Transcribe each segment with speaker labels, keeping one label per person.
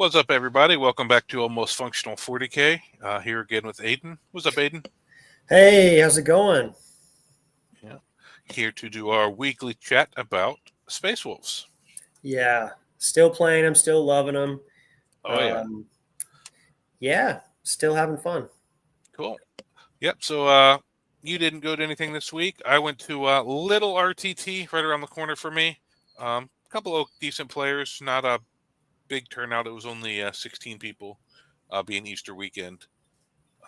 Speaker 1: What's up, everybody? Welcome back to Almost Functional 40K. Here again with Aiden. What's up, Aiden?
Speaker 2: Hey, how's it going?
Speaker 1: Yeah. Here to do our weekly chat about Space Wolves.
Speaker 2: Yeah, still playing them, still loving them.
Speaker 1: Oh, yeah.
Speaker 2: Yeah, still having fun.
Speaker 1: Cool. Yep. So you didn't go to anything this week. I went to Little RTT right around the corner for me. A couple of decent players, not a big turnout. It was only 16 people, being Easter weekend.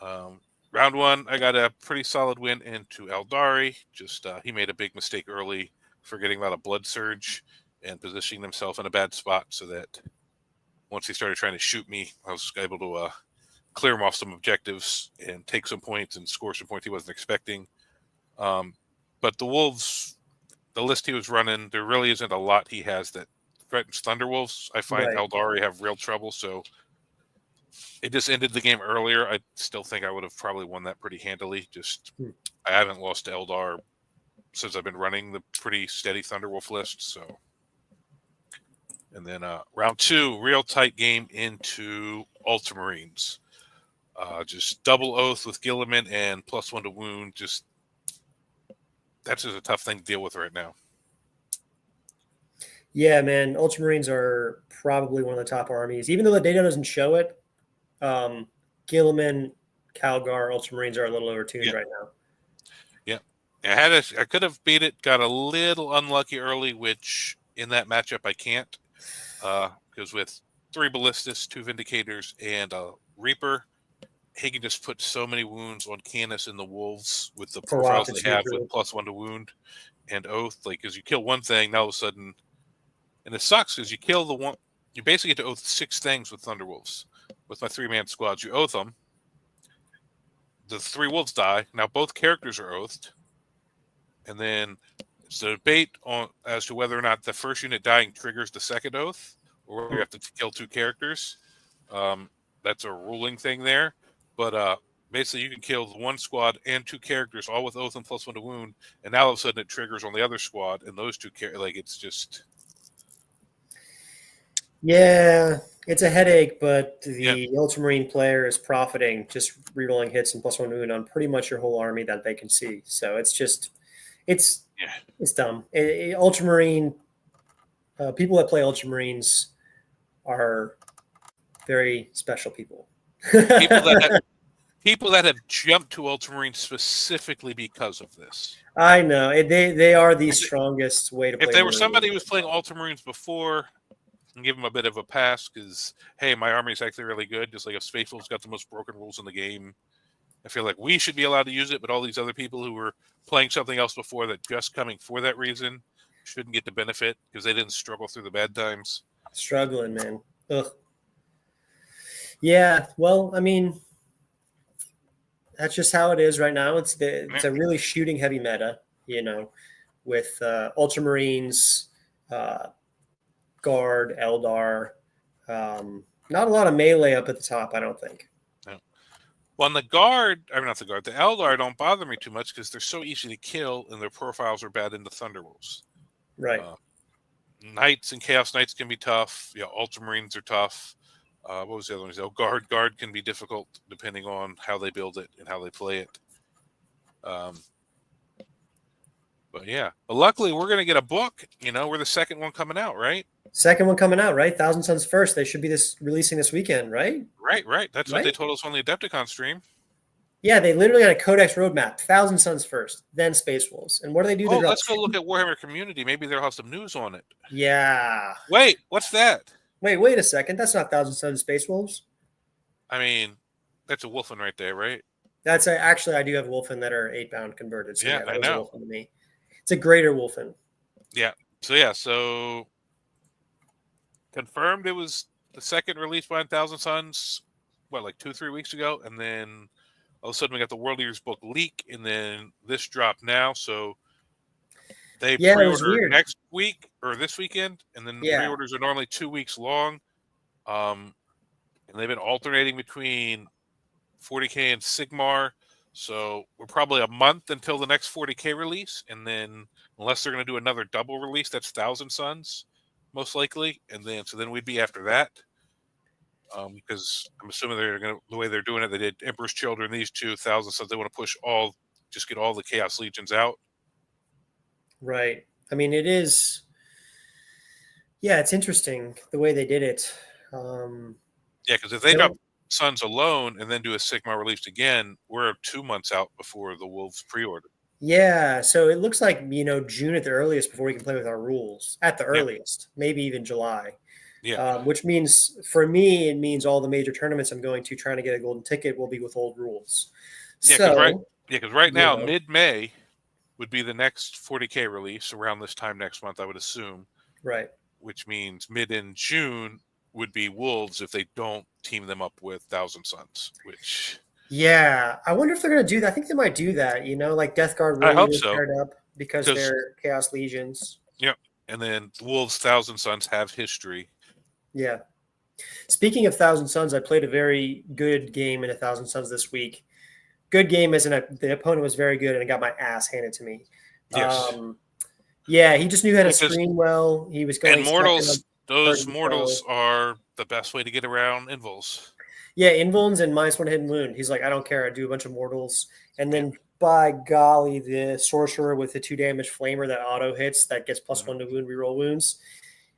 Speaker 1: Round one, I got a pretty solid win into Eldari. Just he made a big mistake early, forgetting about a blood surge and positioning himself in a bad spot, so that once he started trying to shoot me, I was able to clear him off some objectives and take some points and score some points he wasn't expecting. But the Wolves, the list he was running, there really isn't a lot he has that threatens Thunderwolves. I find
Speaker 2: Right.
Speaker 1: Eldari have real trouble, so it just ended the game earlier. I still think I would have probably won that pretty handily. Just I haven't lost to Eldar since I've been running the pretty steady Thunderwolf list. So, and then round two, real tight game into Ultramarines. Just double oath with Gilliman and +1 to wound. Just that's just a tough thing to deal with right now.
Speaker 2: Yeah, man, Ultramarines are probably one of the top armies, even though the data doesn't show it. Gilliman, Calgar, Ultramarines are a little overtuned right now.
Speaker 1: Yeah, I could have beat it. Got a little unlucky early, which in that matchup I can't, because with 3 ballistas, 2 vindicators, and a reaper, he can just put so many wounds on Canis and the Wolves with the profiles they have with +1 to wound and oath. Like, because you kill one thing, now all of a sudden, and it sucks because you kill the one, you basically get to oath 6 things with Thunderwolves. With my 3-man squads, you oath them. The 3 wolves die. Now both characters are oathed, and then it's a debate on as to whether or not the first unit dying triggers the second oath, or whether you have to kill 2 characters. That's a ruling thing there, but basically you can kill one squad and 2 characters all with oath and +1 to wound, and now all of a sudden it triggers on the other squad, and those 2 like it's just.
Speaker 2: Yeah, it's a headache, but the Ultramarine player is profiting, just rerolling hits and +1 wound on pretty much your whole army that they can see. So it's just, it's dumb. Ultramarine people that play Ultramarines are very special people.
Speaker 1: People that have jumped to Ultramarines specifically because of this.
Speaker 2: I know they are the strongest way to play.
Speaker 1: If there was somebody who was playing Ultramarines before, and give them a bit of a pass because, hey, my army is actually really good. Just like if Spaceful's got the most broken rules in the game, I feel like we should be allowed to use it, but all these other people who were playing something else before that just coming for that reason shouldn't get the benefit because they didn't struggle through the bad times.
Speaker 2: Struggling, man. Ugh. Yeah, well, I mean, that's just how it is right now. It's a really shooting heavy meta, with Ultramarines, Guard, Eldar. Not a lot of melee up at the top, I don't think.
Speaker 1: No. Well, on the Guard, I mean, not the Guard, the Eldar don't bother me too much because they're so easy to kill and their profiles are bad into Thunderwolves.
Speaker 2: Right.
Speaker 1: Knights and Chaos Knights can be tough. Yeah, Ultramarines are tough. What was the other one? Oh, Guard can be difficult depending on how they build it and how they play it. But yeah, but luckily we're going to get a book. We're the second one coming out, right?
Speaker 2: Second one coming out, right? Thousand Suns first. They should be releasing this weekend, right?
Speaker 1: Right. That's what they told us on the Adepticon stream.
Speaker 2: Yeah, they literally had a Codex roadmap. Thousand Suns first, then Space Wolves. And what do they do?
Speaker 1: Let's go look at Warhammer Community. Maybe they'll have some news on it.
Speaker 2: Yeah.
Speaker 1: Wait, what's that?
Speaker 2: Wait a second. That's not Thousand Suns Space Wolves.
Speaker 1: I mean, that's a Wolfen right there, right?
Speaker 2: That's actually, I do have Wolfen that are 8-bound converted. So
Speaker 1: yeah, I know.
Speaker 2: A to me. It's a greater Wolfen.
Speaker 1: Yeah. So confirmed it was the second release by 1,000 Suns, like 2-3 weeks ago, and then all of a sudden we got the World Leaders book leak, and then this dropped now. So they pre-order next week or this weekend, and then pre-orders are normally 2 weeks long. And they've been alternating between 40K and Sigmar. So we're probably a month until the next 40K release, and then unless they're going to do another double release, that's 1,000 Suns, most likely, and then we'd be after that. Because I'm assuming they're going to, the way they're doing it, they did Emperor's Children, these 2,000 Suns. They want to push just get all the Chaos Legions out.
Speaker 2: Right. I mean, it is. Yeah, it's interesting the way they did it.
Speaker 1: Yeah, because if they drop Suns alone and then do a Sigma release again, we're 2 months out before the Wolves pre-order.
Speaker 2: Yeah, so it looks like June at the earliest before we can play with our rules. At the earliest, maybe even July.
Speaker 1: Yeah.
Speaker 2: Which means for me, it means all the major tournaments I'm going to trying to get a golden ticket will be with old rules.
Speaker 1: Yeah, because right now, mid-May would be the next 40K release around this time next month, I would assume.
Speaker 2: Right.
Speaker 1: Which means mid in June would be Wolves if they don't team them up with Thousand Suns, which...
Speaker 2: Yeah, I wonder if they're going to do that. I think they might do that, like Death Guard
Speaker 1: I hope
Speaker 2: Warriors
Speaker 1: so.
Speaker 2: paired up because they're Chaos Legions.
Speaker 1: Yep. And then Wolves Thousand Suns have history.
Speaker 2: Yeah. Speaking of Thousand Suns, I played a very good game in a Thousand Suns this week. Good game as in the opponent was very good and I got my ass handed to me.
Speaker 1: Yes.
Speaker 2: Yeah, he just knew how to screen well. He was going.
Speaker 1: And mortals, those mortals are the best way to get around invulns.
Speaker 2: Yeah, invulns and -1 hidden wound. He's like, I don't care. I do a bunch of mortals, and then by golly, the sorcerer with the 2 damage flamer that auto hits that gets +1 to wound reroll wounds.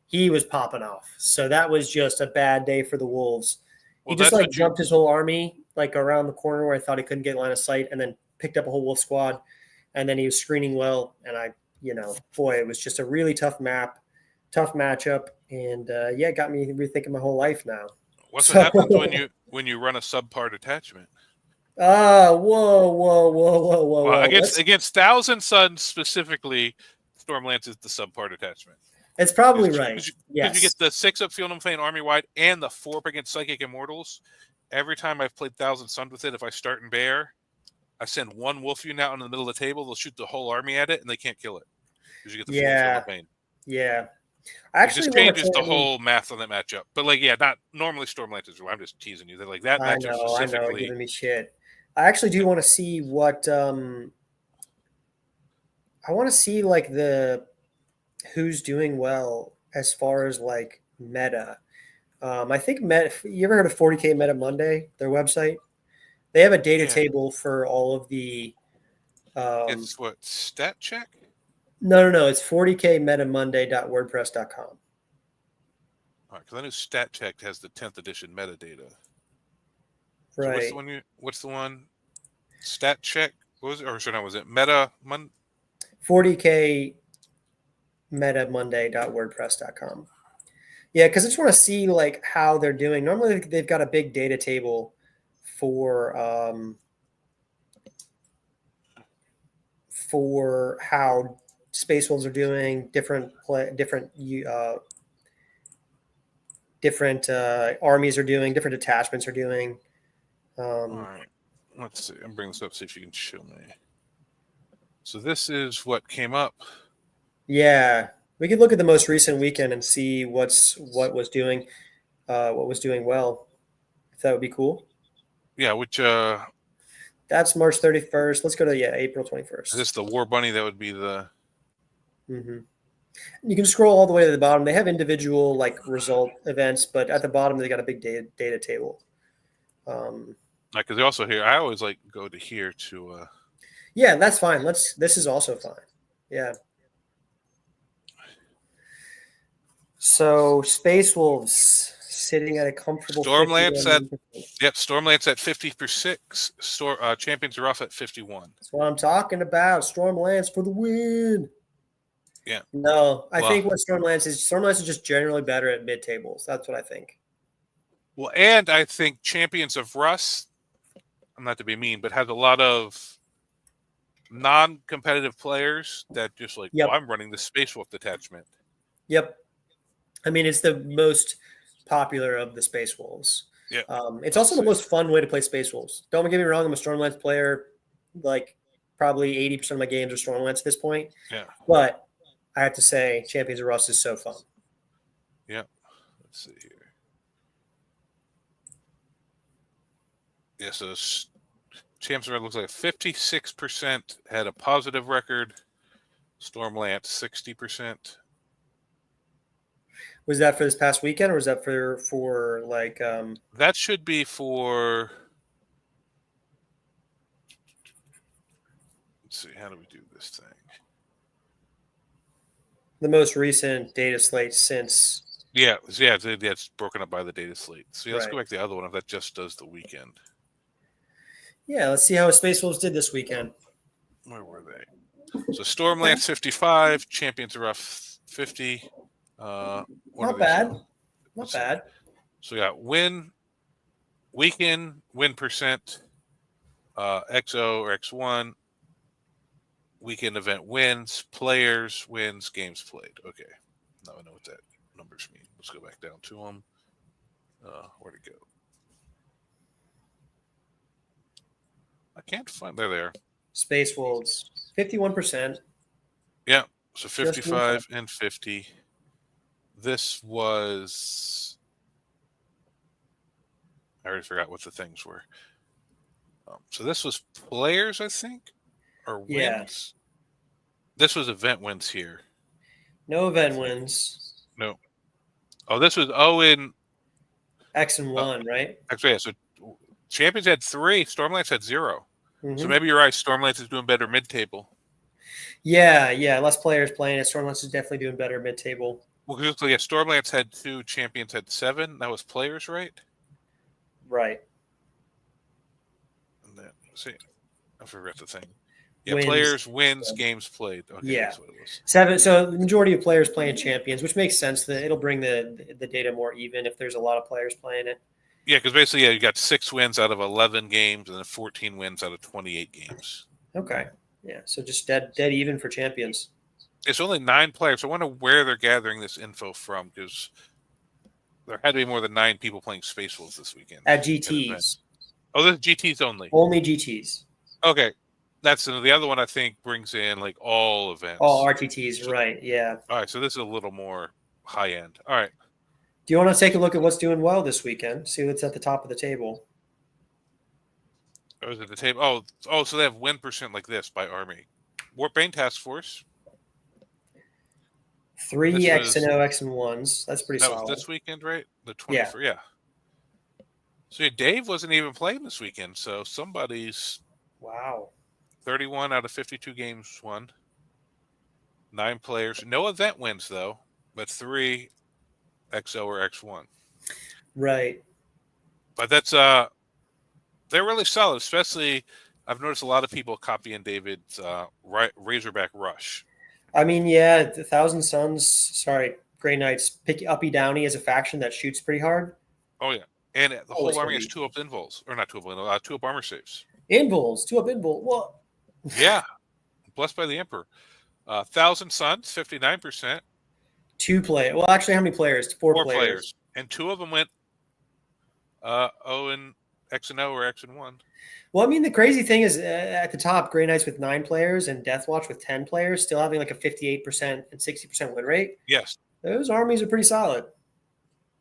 Speaker 2: He was popping off. So that was just a bad day for the Wolves. He just jumped his whole army around the corner where I thought he couldn't get line of sight, and then picked up a whole Wolf squad, and then he was screening well, and boy, it was just a really tough matchup, and it got me rethinking my whole life now.
Speaker 1: What happens when you run a subpar detachment?
Speaker 2: Whoa.
Speaker 1: Well, against Thousand Suns specifically, Stormlance is the subpar detachment.
Speaker 2: It's probably right.
Speaker 1: Because you get the 6-up Field and Flame army wide and the 4-up against Psychic Immortals. Every time I've played Thousand Suns with it, if I start in Bear, I send one Wolf unit out in the middle of the table. They'll shoot the whole army at it, and they can't kill it because you get the full Field of Pain.
Speaker 2: Yeah.
Speaker 1: It just changes the whole math on that matchup. But not normally Stormlances. I'm just teasing you. They're like that matchup specifically.
Speaker 2: I know, giving me shit. I actually do want to see what I want to see who's doing well as far as meta. I think you ever heard of 40K Meta Monday, their website? They have a data table for all of the
Speaker 1: it's what, stat check?
Speaker 2: No. It's 40kmetamonday.wordpress.com.
Speaker 1: All right, because I know Stat Check has the 10th edition metadata.
Speaker 2: Right.
Speaker 1: So what's the one? Stat Check? What was it? Or sorry, no, was it Meta
Speaker 2: 40kmetamonday.wordpress.com. Yeah, because I just want to see how they're doing. Normally they've got a big data table for how Space Wolves are doing, different armies are doing, different detachments are doing.
Speaker 1: all right, let's see. I'm bringing this up, see if you can show me. So this is what came up.
Speaker 2: Yeah, we could look at the most recent weekend and see what was doing well. If that would be cool.
Speaker 1: Yeah, which
Speaker 2: that's March 31st. Let's go to April 21st.
Speaker 1: Is this the War Bunny? That would be the.
Speaker 2: Mm-hmm. You can scroll all the way to the bottom. They have individual result events, but at the bottom they got a big data table.
Speaker 1: Because they also here, I always go to here to.
Speaker 2: Yeah, that's fine. This is also fine. Yeah. So Space Wolves sitting at a comfortable
Speaker 1: Stormlance Stormlance at 56. Champions are off at 51.
Speaker 2: That's what I'm talking about. Stormlance for the win.
Speaker 1: Yeah.
Speaker 2: No, I think what Stormlance is just generally better at mid tables. That's what I think.
Speaker 1: Well, and I think Champions of Rust, I'm not to be mean, but has a lot of non-competitive players that just I'm running the Space Wolf detachment.
Speaker 2: Yep. I mean, it's the most popular of the Space Wolves.
Speaker 1: Yeah.
Speaker 2: It's also the most fun way to play Space Wolves. Don't get me wrong, I'm a Stormlance player. Probably 80% of my games are Stormlance at this point.
Speaker 1: Yeah.
Speaker 2: But I have to say, Champions of Rust is so fun.
Speaker 1: Yeah. Let's see here. Yeah, so Champions of Rust looks like 56% had a positive record. Stormlance, 60%.
Speaker 2: Was that for this past weekend, or was that for like?
Speaker 1: That should be for. Let's see. How do we do this thing?
Speaker 2: The most recent data slate since.
Speaker 1: Yeah, it's broken up by the data slate. So let's
Speaker 2: Right.
Speaker 1: go back to the other one if that just does the weekend.
Speaker 2: Yeah, let's see how Space Wolves did this weekend.
Speaker 1: Where were they? So Stormlance 55, Champions are off 50.
Speaker 2: Not bad. Not bad.
Speaker 1: So we got weekend, win percent, XO or X1, weekend event wins, players, wins, games played. Okay. Now I know what that numbers mean. Let's go back down to them. Where'd it go? I can't find. There they are.
Speaker 2: Space Wolves, 51%.
Speaker 1: Yeah. So 55 and 50. This was. I already forgot what the things were. So this was players, I think, or wins.
Speaker 2: Yeah.
Speaker 1: This was event wins here.
Speaker 2: No event wins.
Speaker 1: No. Oh, this was Owen.
Speaker 2: X and 1, right?
Speaker 1: Actually, yeah. So Champions had 3. Stormlance had 0.
Speaker 2: Mm-hmm.
Speaker 1: So maybe you're right. Stormlance is doing better mid-table.
Speaker 2: Yeah. Less players playing it. Stormlance is definitely doing better mid-table.
Speaker 1: Well, because yeah, Stormlance had 2, Champions had 7. That was players, right?
Speaker 2: Right.
Speaker 1: And then, see, I forgot the thing. Yeah, players, wins, games played. Okay,
Speaker 2: yeah.
Speaker 1: That's what it was.
Speaker 2: 7. So the majority of players playing Champions, which makes sense. That it'll bring the data more even if there's a lot of players playing it.
Speaker 1: Yeah, because basically, you got 6 wins out of 11 games and then 14 wins out of 28 games.
Speaker 2: Okay. Yeah, so just dead even for Champions.
Speaker 1: It's only 9 players. So I wonder where they're gathering this info from, because there had to be more than 9 people playing Space Wolves this weekend.
Speaker 2: At GTs.
Speaker 1: Oh, this is GTs only.
Speaker 2: Only GTs.
Speaker 1: Okay. That's the other one I think brings in like all events.
Speaker 2: All RTTs, right, yeah.
Speaker 1: All right, so this is a little more high end. All right.
Speaker 2: Do you want to take a look at what's doing well this weekend? See what's at the top of the table.
Speaker 1: Or is it the table? Oh, so they have win percent like this by Army. Warpaint Task Force.
Speaker 2: 3 X and O X and 1s. That's pretty solid.
Speaker 1: That was this weekend, right? The 24th. Yeah. So yeah, Dave wasn't even playing this weekend, so somebody's 31 out of 52 games won. 9 players. No event wins though, but 3 XO or X1.
Speaker 2: Right.
Speaker 1: But that's they're really solid, especially I've noticed a lot of people copying David's Razorback Rush.
Speaker 2: I mean, yeah, the Thousand Suns, Grey Knights pick Uppy Downy as a faction that shoots pretty hard.
Speaker 1: Oh yeah. And the whole army has 2-up invols. Or not 2-up, 2-up armor saves.
Speaker 2: Invols, 2-up invol. What?
Speaker 1: Yeah. Blessed by the Emperor. Thousand Suns, 59%.
Speaker 2: 2 players. Well, actually, how many players? 4 players.
Speaker 1: And 2 of them went O and X and O or X and 1.
Speaker 2: Well, I mean, the crazy thing is at the top, Grey Knights with 9 players and Deathwatch with 10 players still having like a 58% and 60% win rate.
Speaker 1: Yes.
Speaker 2: Those armies are pretty solid.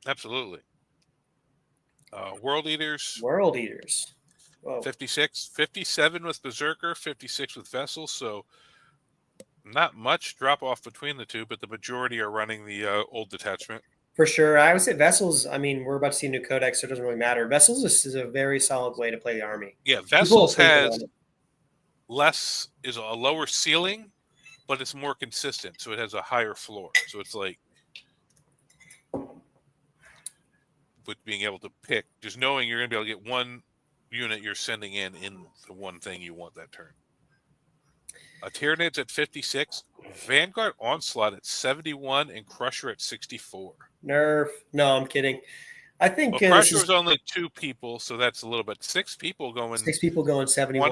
Speaker 1: Absolutely. World Eaters.
Speaker 2: Whoa.
Speaker 1: 56. 57 with Berserker, 56 with Vessel. So not much drop off between the two, but the majority are running the old detachment.
Speaker 2: For sure. I would say Vessels, I mean, we're about to see a new codex, so it doesn't really matter. Vessels is a very solid way to play the army.
Speaker 1: Yeah, Vessels has is a lower ceiling, but it's more consistent, so it has a higher floor. So it's like with being able to pick, just knowing you're going to be able to get one unit you're sending in the one thing you want that turn. Tyranids at 56, Vanguard Onslaught at 71, and Crusher at 64.
Speaker 2: Nerf. No, I'm kidding. I think
Speaker 1: Crusher was only 2 people, so that's a little bit. 6 people going
Speaker 2: 71.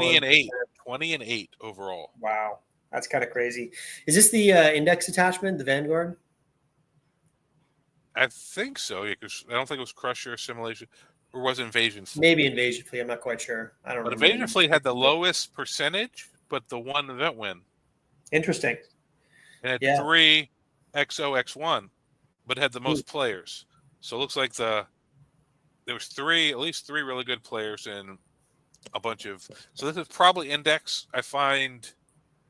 Speaker 1: 20 and 8 overall.
Speaker 2: Wow, that's kind of crazy. Is this the index attachment, the Vanguard?
Speaker 1: I think so. Yeah, because I don't think it was Crusher Assimilation, or was it Invasion Fleet?
Speaker 2: Maybe Invasion Fleet. I'm not quite sure. I don't know.
Speaker 1: But Invasion Fleet had the lowest percentage, but the 1 event win.
Speaker 2: Interesting.
Speaker 1: And it had 3 XOX1, but had the most players. So it looks like there was at least 3 really good players and a bunch of. So this is probably index. I find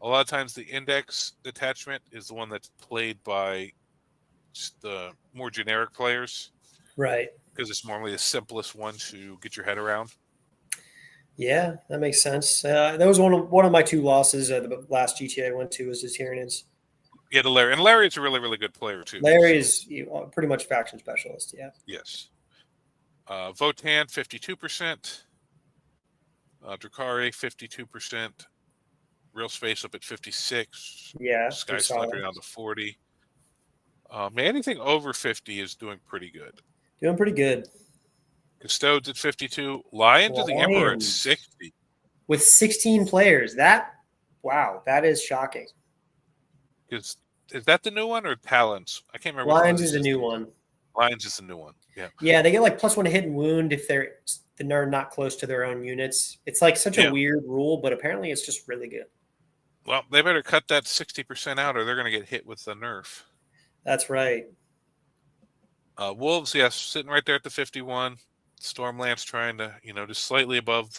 Speaker 1: a lot of times the index detachment is the one that's played by the more generic players.
Speaker 2: Right.
Speaker 1: Because it's normally the simplest one to get your head around.
Speaker 2: Yeah, that makes sense. That was one of my 2 losses. The last GTA I went to was the Tyranids.
Speaker 1: Yeah, to Larry. And Larry is a really, really good player, too.
Speaker 2: Larry is pretty much faction specialist, yeah.
Speaker 1: Yes. Votan, 52%. Drakari, 52%. Real Space up at 56.
Speaker 2: Yeah,
Speaker 1: Sky Slender down to 40. Man, anything over 50 is doing pretty good.
Speaker 2: Doing pretty good.
Speaker 1: Custodes at 52. Lions of the Emperor at 60.
Speaker 2: With 16 players. Wow, that is shocking.
Speaker 1: Is that the new one or Talons? I can't remember.
Speaker 2: Lions is the new one.
Speaker 1: Lions is the new one. Yeah.
Speaker 2: Yeah, they get like +1 hit and wound if they're not close to their own units. It's like such a weird rule, but apparently it's just really good.
Speaker 1: Well, they better cut that 60% out or they're going to get hit with the nerf.
Speaker 2: That's right.
Speaker 1: Wolves, yes, sitting right there at the 51. Stormlance trying to, just slightly above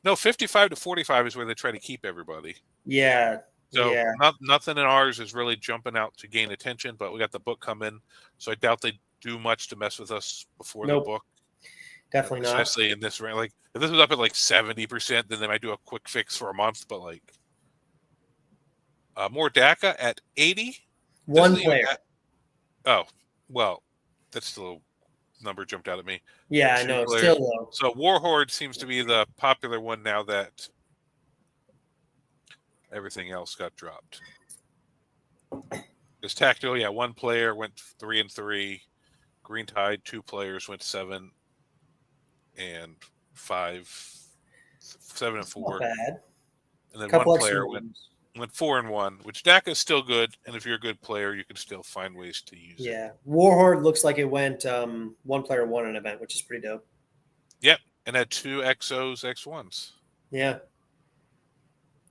Speaker 1: 55 to 45 is where they try to keep everybody.
Speaker 2: Yeah.
Speaker 1: So
Speaker 2: yeah.
Speaker 1: Nothing in ours is really jumping out to gain attention, but we got the book coming, so I doubt they do much to mess with us before the book.
Speaker 2: Definitely not.
Speaker 1: Especially in this range. Like if this was up at like 70%, then they might do a quick fix for a month, but like more DACA at 80.
Speaker 2: One player.
Speaker 1: Oh, well, that's still a number jumped out at me.
Speaker 2: Yeah, I know. Still low.
Speaker 1: So Warhorde seems to be the popular one now that everything else got dropped. This tactical, yeah, 1 player went 3 and 3. Green Tide, 2 players went 7 and 5, 7 and 4.
Speaker 2: Not bad.
Speaker 1: And then 1 player went 4 and 1, which DACA is still good. And if you're a good player, you can still find ways to use it.
Speaker 2: Yeah, Warhorde looks like it went 1 player won an event, which is pretty dope.
Speaker 1: Yep, and had 2 XOs, X1s.
Speaker 2: Yeah.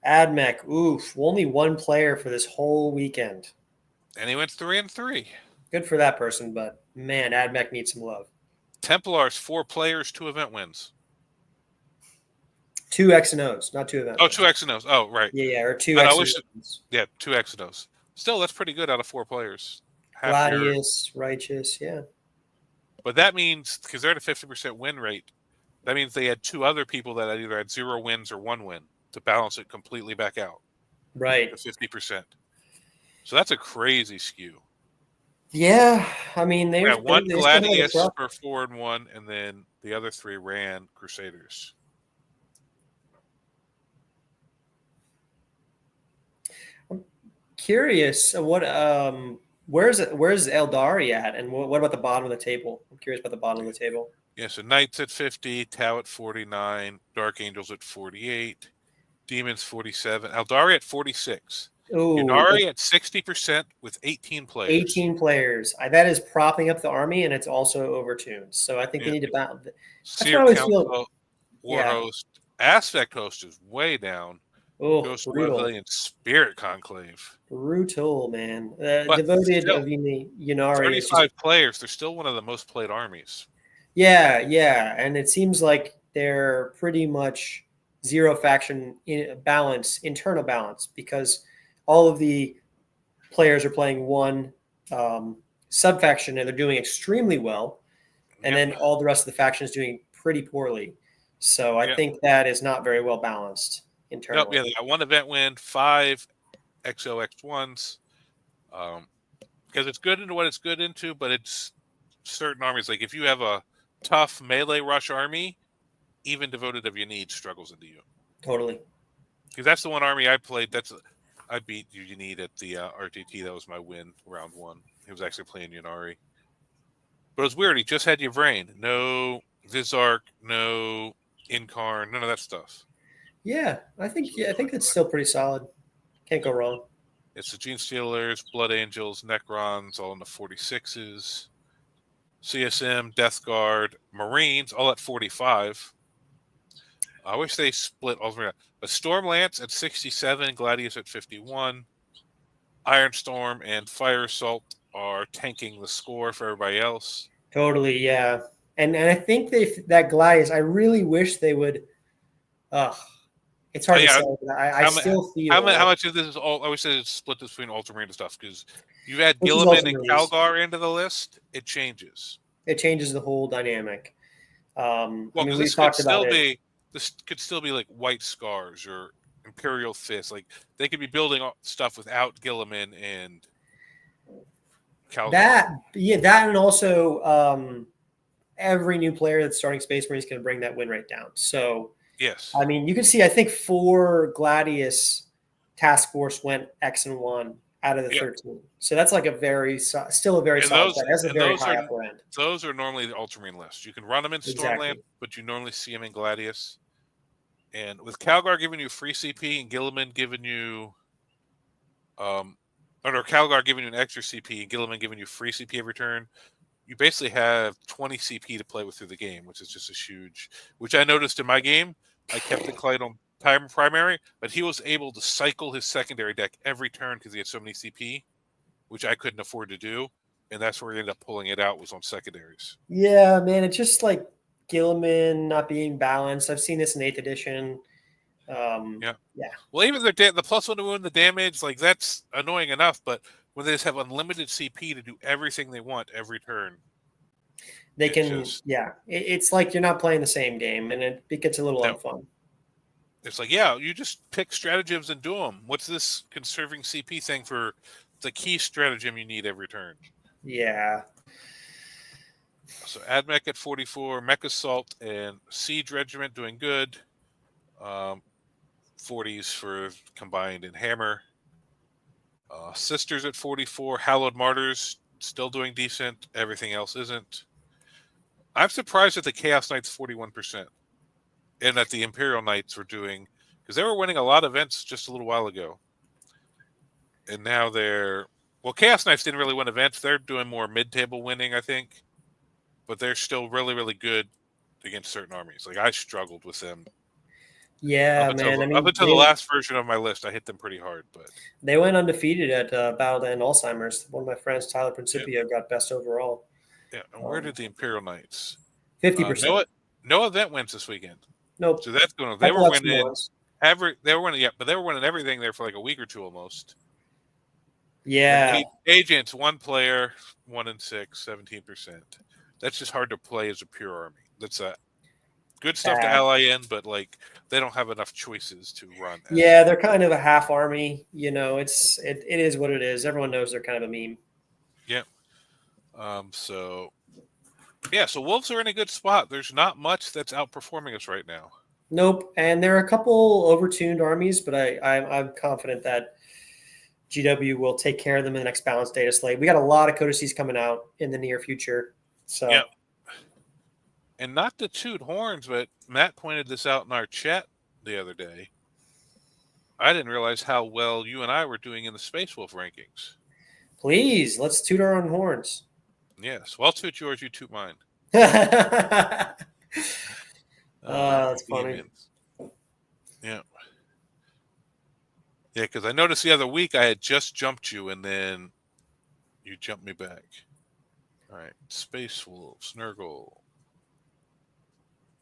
Speaker 2: Admech, oof, only 1 player for this whole weekend.
Speaker 1: And he went 3 and 3.
Speaker 2: Good for that person, but man, Admech needs some love.
Speaker 1: Templars, 4 players, 2 event wins.
Speaker 2: 2 X and O's, not 2 event wins.
Speaker 1: 2 X and O's. Oh, right.
Speaker 2: Yeah, or 2 X and O's.
Speaker 1: Yeah, 2 X and O's. Still, that's pretty good out of 4 players.
Speaker 2: Gladius, Righteous, yeah.
Speaker 1: But that means, because they're at a 50% win rate, that means they had 2 other people that either had 0 wins or 1 win to balance it completely back out.
Speaker 2: Right.
Speaker 1: To 50%. So that's a crazy skew.
Speaker 2: Yeah, I mean, they
Speaker 1: got 1 Gladius for 4 and 1, and then the other 3 ran Crusaders.
Speaker 2: I'm curious what where's Eldari at, and what about the bottom of the table? I'm curious about the bottom of the table.
Speaker 1: Yeah, so Knights at 50, Tau at 49, Dark Angels at 48, Demons 47, Eldari at 46. Yunari at 60% with 18 players.
Speaker 2: 18 players. That is propping up the army, and it's also overtuned. So I think they need to balance.
Speaker 1: Seer Council, War Host, Aspect Host is way down. Ghost Rebellion, Spirit Conclave.
Speaker 2: Brutal, man. Devoted of Yunari.
Speaker 1: 35 players. They're still one of the most played armies.
Speaker 2: Yeah, and it seems like they're pretty much 0 faction balance, internal balance, because all of the players are playing 1 sub-faction, and they're doing extremely well. And then all the rest of the faction is doing pretty poorly. So I think that is not very well balanced internally.
Speaker 1: Yeah, they got 1 event win, 5 XOX1s. Because it's good into what it's good into, but it's certain armies. Like if you have a tough melee rush army, even Devoted of Your Need struggles into you.
Speaker 2: Totally.
Speaker 1: Because that's the one army I played. I beat Unid at the RTT. That was my win round 1. He was actually playing Yunari. But it was weird. He just had Yvrain. No Vizark, no Incarn, none of that stuff.
Speaker 2: Yeah, I think it's still pretty solid. Can't go wrong.
Speaker 1: It's the Gene Stealers, Blood Angels, Necrons, all in the 46s. CSM, Death Guard, Marines, all at 45. I wish they split all three. But Stormlance at 67, Gladius at 51. Ironstorm and Fire Assault are tanking the score for everybody else.
Speaker 2: Totally, yeah. And I think that Gladius, I really wish they would It's hard to
Speaker 1: yeah.
Speaker 2: say. But I
Speaker 1: How, mu-
Speaker 2: still feel
Speaker 1: how much of this is all? I always say it's split between Ultramarine and stuff because you add
Speaker 2: which is
Speaker 1: Gilliman and
Speaker 2: Ultramarines.
Speaker 1: Calgar into the list, it changes.
Speaker 2: It changes the whole dynamic. I
Speaker 1: Well,
Speaker 2: mean,
Speaker 1: because
Speaker 2: we've talked about it.
Speaker 1: this could still be like White Scars or Imperial Fist. Like they could be building stuff without Gilliman and Calgar.
Speaker 2: That and also every new player that's starting Space Marines can bring that win rate down. So,
Speaker 1: Yes.
Speaker 2: I mean, you can see, I think 4 Gladius task force went X and 1 out of the 13. So that's like still a very solid set. That's a very high upper end.
Speaker 1: Those are normally the Ultramarine list. You can run them in Stormland, but you normally see them in Gladius. And with Calgar giving you free CP and Gilliman giving you, or Calgar giving you an extra CP and Gilliman giving you free CP every turn, you basically have 20 CP to play with through the game, which is just a huge. Which I noticed in my game. I kept the Clyde on primary, but he was able to cycle his secondary deck every turn because he had so many CP, which I couldn't afford to do, and that's where he ended up pulling it out was on secondaries.
Speaker 2: Yeah, man, it's just like Gilliman not being balanced. I've seen this in 8th edition. Yeah.
Speaker 1: Well, even the +1 to wound the damage, like that's annoying enough, but when they just have unlimited CP to do everything they want every turn,
Speaker 2: they can. It's like you're not playing the same game, and it gets a little unfun.
Speaker 1: It's like, yeah, you just pick stratagems and do them. What's this conserving CP thing for the key stratagem you need every turn?
Speaker 2: Yeah.
Speaker 1: So AdMech at 44, Mech Assault and Siege Regiment doing good. 40s for Combined and Hammer. Sisters at 44, Hallowed Martyrs still doing decent. Everything else isn't. I'm surprised that the Chaos Knights 41%. And that the Imperial Knights were doing, because they were winning a lot of events just a little while ago. And now Chaos Knights didn't really win events. They're doing more mid-table winning, I think. But they're still really, really good against certain armies. Like, I struggled with them.
Speaker 2: Yeah,
Speaker 1: man. Up until the last version of my list, I hit them pretty hard. But
Speaker 2: they went undefeated at Battle to End Alzheimer's. One of my friends, Tyler Principio, got best overall.
Speaker 1: Yeah, and where did the Imperial Knights?
Speaker 2: 50%.
Speaker 1: No event wins this weekend.
Speaker 2: Nope.
Speaker 1: So that's going. They were winning. They were winning. Yeah, but they were winning everything there for like a week or two almost.
Speaker 2: Yeah.
Speaker 1: Agents, 1 player, 1 in 6, 17%. That's just hard to play as a pure army. That's good stuff to ally in, but like they don't have enough choices to run.
Speaker 2: Yeah, they're kind of a half army. You know, it is what it is. Everyone knows they're kind of a meme.
Speaker 1: Yeah. So Wolves are in a good spot. There's not much that's outperforming us right now.
Speaker 2: Nope. And there are a couple overtuned armies, but I'm confident that GW will take care of them in the next balanced data slate. We got a lot of codices coming out in the near future. So.
Speaker 1: Yeah. And not to toot horns, but Matt pointed this out in our chat the other day. I didn't realize how well you and I were doing in the Space Wolf rankings.
Speaker 2: Please, let's toot our own horns.
Speaker 1: Yes. Well, I'll toot yours, you toot mine.
Speaker 2: That's funny.
Speaker 1: Yeah. Yeah, because I noticed the other week I had just jumped you, and then you jumped me back. All right. Space Wolves, Nurgle.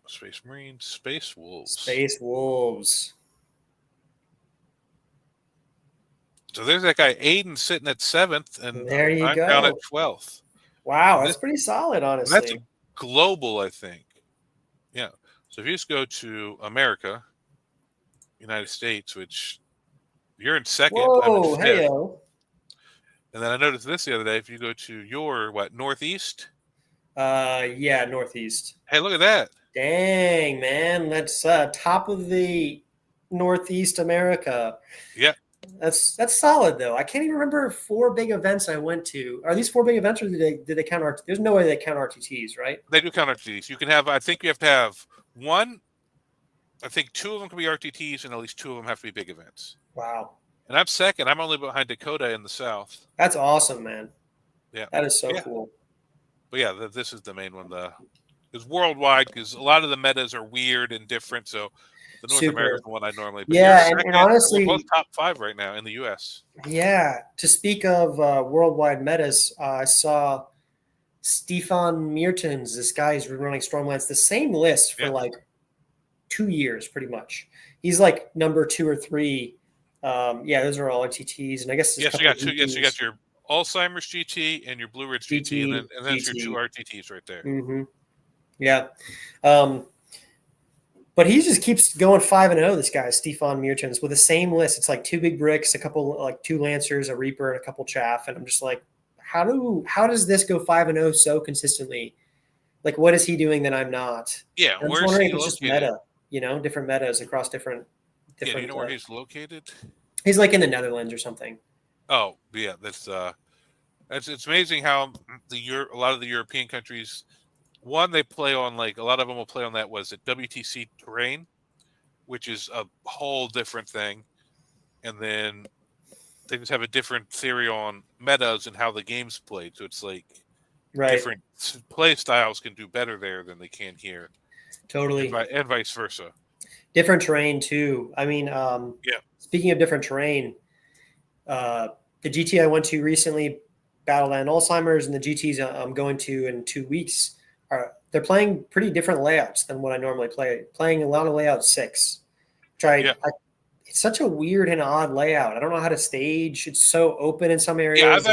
Speaker 1: Space Marines, Space Wolves.
Speaker 2: Space Wolves.
Speaker 1: So there's that guy Aiden sitting at 7th, and
Speaker 2: there you
Speaker 1: I'm
Speaker 2: go.
Speaker 1: down at 12th.
Speaker 2: Wow, that's pretty solid, honestly.
Speaker 1: That's global, I think. Yeah. So if you just go to America, United States, which you're in 2nd,
Speaker 2: whoa,
Speaker 1: I'm in 5th.
Speaker 2: Hey-o.
Speaker 1: And then I noticed this the other day. If you go to your Northeast?
Speaker 2: Yeah, Northeast.
Speaker 1: Hey, look at that.
Speaker 2: Dang, man. That's top of the Northeast America.
Speaker 1: Yeah.
Speaker 2: That's solid, though. I can't even remember 4 big events I went to. Are these 4 big events, or did they count RTTs? There's no way they count RTTs, right?
Speaker 1: They do count RTTs. You can have, I think you have to have 1. I think 2 of them can be RTTs, and at least 2 of them have to be big events.
Speaker 2: Wow.
Speaker 1: And I'm 2nd. I'm only behind Dakota in the South.
Speaker 2: That's awesome, man.
Speaker 1: Yeah.
Speaker 2: That is so cool.
Speaker 1: But yeah, this is the main one. It's worldwide because a lot of the metas are weird and different. So the North American one I normally. But
Speaker 2: yeah, and honestly,
Speaker 1: we're both top 5 right now in the U.S.
Speaker 2: Yeah. To speak of worldwide metas, I saw Stefan Meertens. This guy is running Stormlands, the same list for like 2 years, pretty much. He's like number 2 or 3. Yeah, those are all NTTs, and I guess there's a
Speaker 1: Yes, you
Speaker 2: couple
Speaker 1: got
Speaker 2: of
Speaker 1: two. Yes, you got
Speaker 2: GTs.
Speaker 1: your Alzheimer's GT and your Blue Ridge GT, and
Speaker 2: GT,
Speaker 1: then that's your two
Speaker 2: GT.
Speaker 1: RTTs right there.
Speaker 2: Mm-hmm. Yeah. But he just keeps going 5-0. This guy, Stefan Meertens, with the same list. It's like 2 big bricks, a couple like 2 lancers, a reaper, and a couple chaff. And I'm just like, how does this go 5-0 so consistently? Like, what is he doing that I'm not?
Speaker 1: Yeah,
Speaker 2: I'm just
Speaker 1: where is
Speaker 2: wondering
Speaker 1: he
Speaker 2: if it's just
Speaker 1: located?
Speaker 2: meta, different metas across different.
Speaker 1: Yeah, do you know where he's located?
Speaker 2: He's like in the Netherlands or something.
Speaker 1: Oh, yeah, that's it's amazing how a lot of the European countries, one, they play on, like, a lot of them will play on that, was it WTC terrain, which is a whole different thing, and then they just have a different theory on metas and how the game's played. So it's like
Speaker 2: Right.
Speaker 1: different play styles can do better there than they can here,
Speaker 2: Totally.
Speaker 1: and vice versa.
Speaker 2: Different terrain too. I mean,
Speaker 1: Yeah.
Speaker 2: speaking of different terrain, the GT I went to recently, Battleland Alzheimer's, and the GTs I'm going to in 2 weeks they're playing pretty different layouts than what I normally play. Playing a lot of layout 6.
Speaker 1: Yeah.
Speaker 2: It's such a weird and odd layout. I don't know how to stage. It's so open in some
Speaker 1: Yeah,
Speaker 2: areas.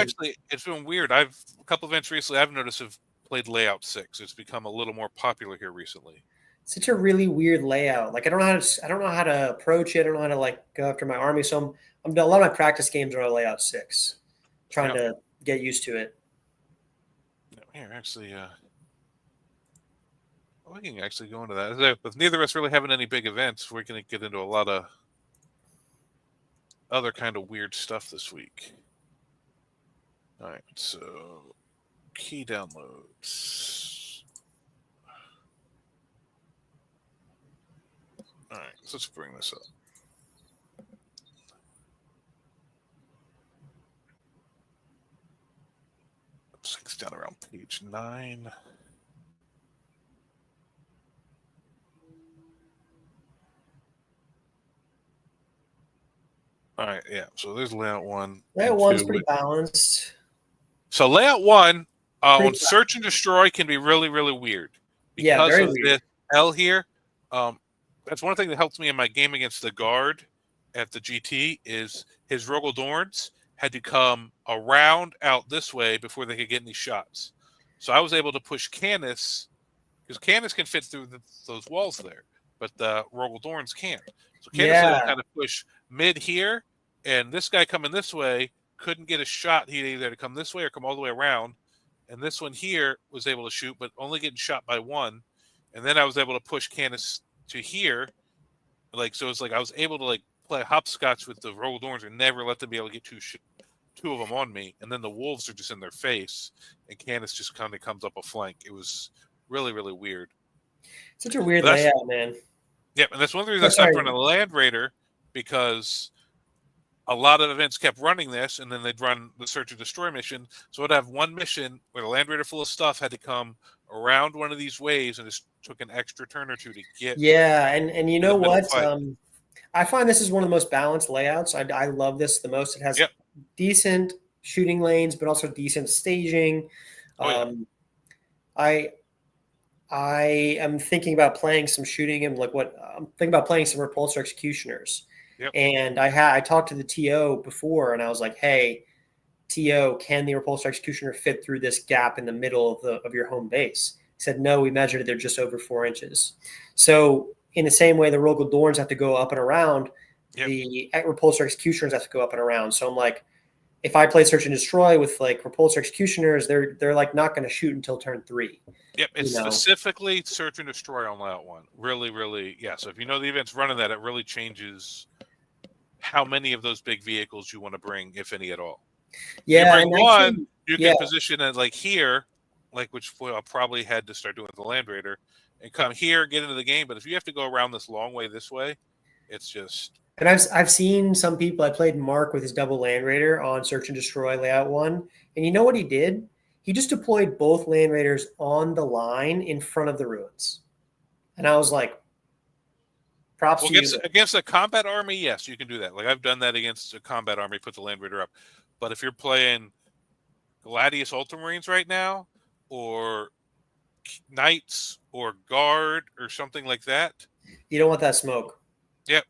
Speaker 1: it's been weird. A couple events recently I've noticed have played layout 6. It's become a little more popular here recently.
Speaker 2: Such a really weird layout. Like I don't know how to approach it. I don't know how to like go after my army. So I'm a lot of my practice games are on layout 6, trying to get used to it.
Speaker 1: Here, actually, we can actually go into that. With neither of us really having any big events, we're going to get into a lot of other kind of weird stuff this week. All right, so key downloads. All right, so let's bring this up. It's down around page 9. All right, yeah. So there's layout 1.
Speaker 2: Layout 1's pretty balanced.
Speaker 1: So layout 1 on search and destroy can be really, really weird because
Speaker 2: very
Speaker 1: of
Speaker 2: weird.
Speaker 1: this L here. That's one thing that helps me in my game against the guard at the GT is his Rogel Dorns had to come around out this way before they could get any shots. So I was able to push Canis, because Canis can fit through those walls there, but the Rogel Dorns can't. So Canis was able to kind of push mid here, and this guy coming this way couldn't get a shot. He either had to come this way or come all the way around. And this one here was able to shoot, but only getting shot by one. And then I was able to push Canis to here. So it's like I was able to play hopscotch with the Rogel Dorns and never let them be able to get two of them on me. And then the wolves are just in their face, and Canis just kind of comes up a flank. It was really, really weird.
Speaker 2: Such a weird layout, man.
Speaker 1: Yeah, and that's one of the reasons I stopped running a Land Raider, because a lot of events kept running this, and then they'd run the search and destroy mission. So I'd have one mission where the Land Raider full of stuff had to come around one of these waves, and it took an extra turn or two to get.
Speaker 2: Yeah, and you know what? I find this is one of the most balanced layouts. I love this the most. It has decent shooting lanes, but also decent staging. I am thinking about playing some shooting, and I'm thinking about playing some repulsor executioners. And I talked to the TO before, and I was like, "Hey, TO, can the repulsor executioner fit through this gap in the middle of your home base?" He said, "No, we measured it; they're just over 4 inches." So, in the same way, the Rogel Dorns have to go up and around, the repulsor executioners have to go up and around. So I'm like, if I play search and destroy with repulsor executioners, they're not going to shoot until turn 3.
Speaker 1: Yep, it's specifically search and destroy on layout 1. Really, really, yeah. So if you know the event's running that, it really changes how many of those big vehicles you want to bring, if any at all.
Speaker 2: Yeah,
Speaker 1: you bring one, you can position it here, which I'll probably had to start doing with the Land Raider, and come here, get into the game. But if you have to go around this long way this way, it's just.
Speaker 2: And I've seen some people. I played Mark with his double Land Raider on search and destroy layout 1, and you know what he did? He just deployed both Land Raiders on the line in front of the ruins, and I was like, props to you.
Speaker 1: Against a combat army, yes, you can do that. I've done that against a combat army, put the Land Raider up. But if you're playing Gladius Ultramarines right now, or Knights, or Guard, or something like that,
Speaker 2: you don't want that smoke.
Speaker 1: Yep.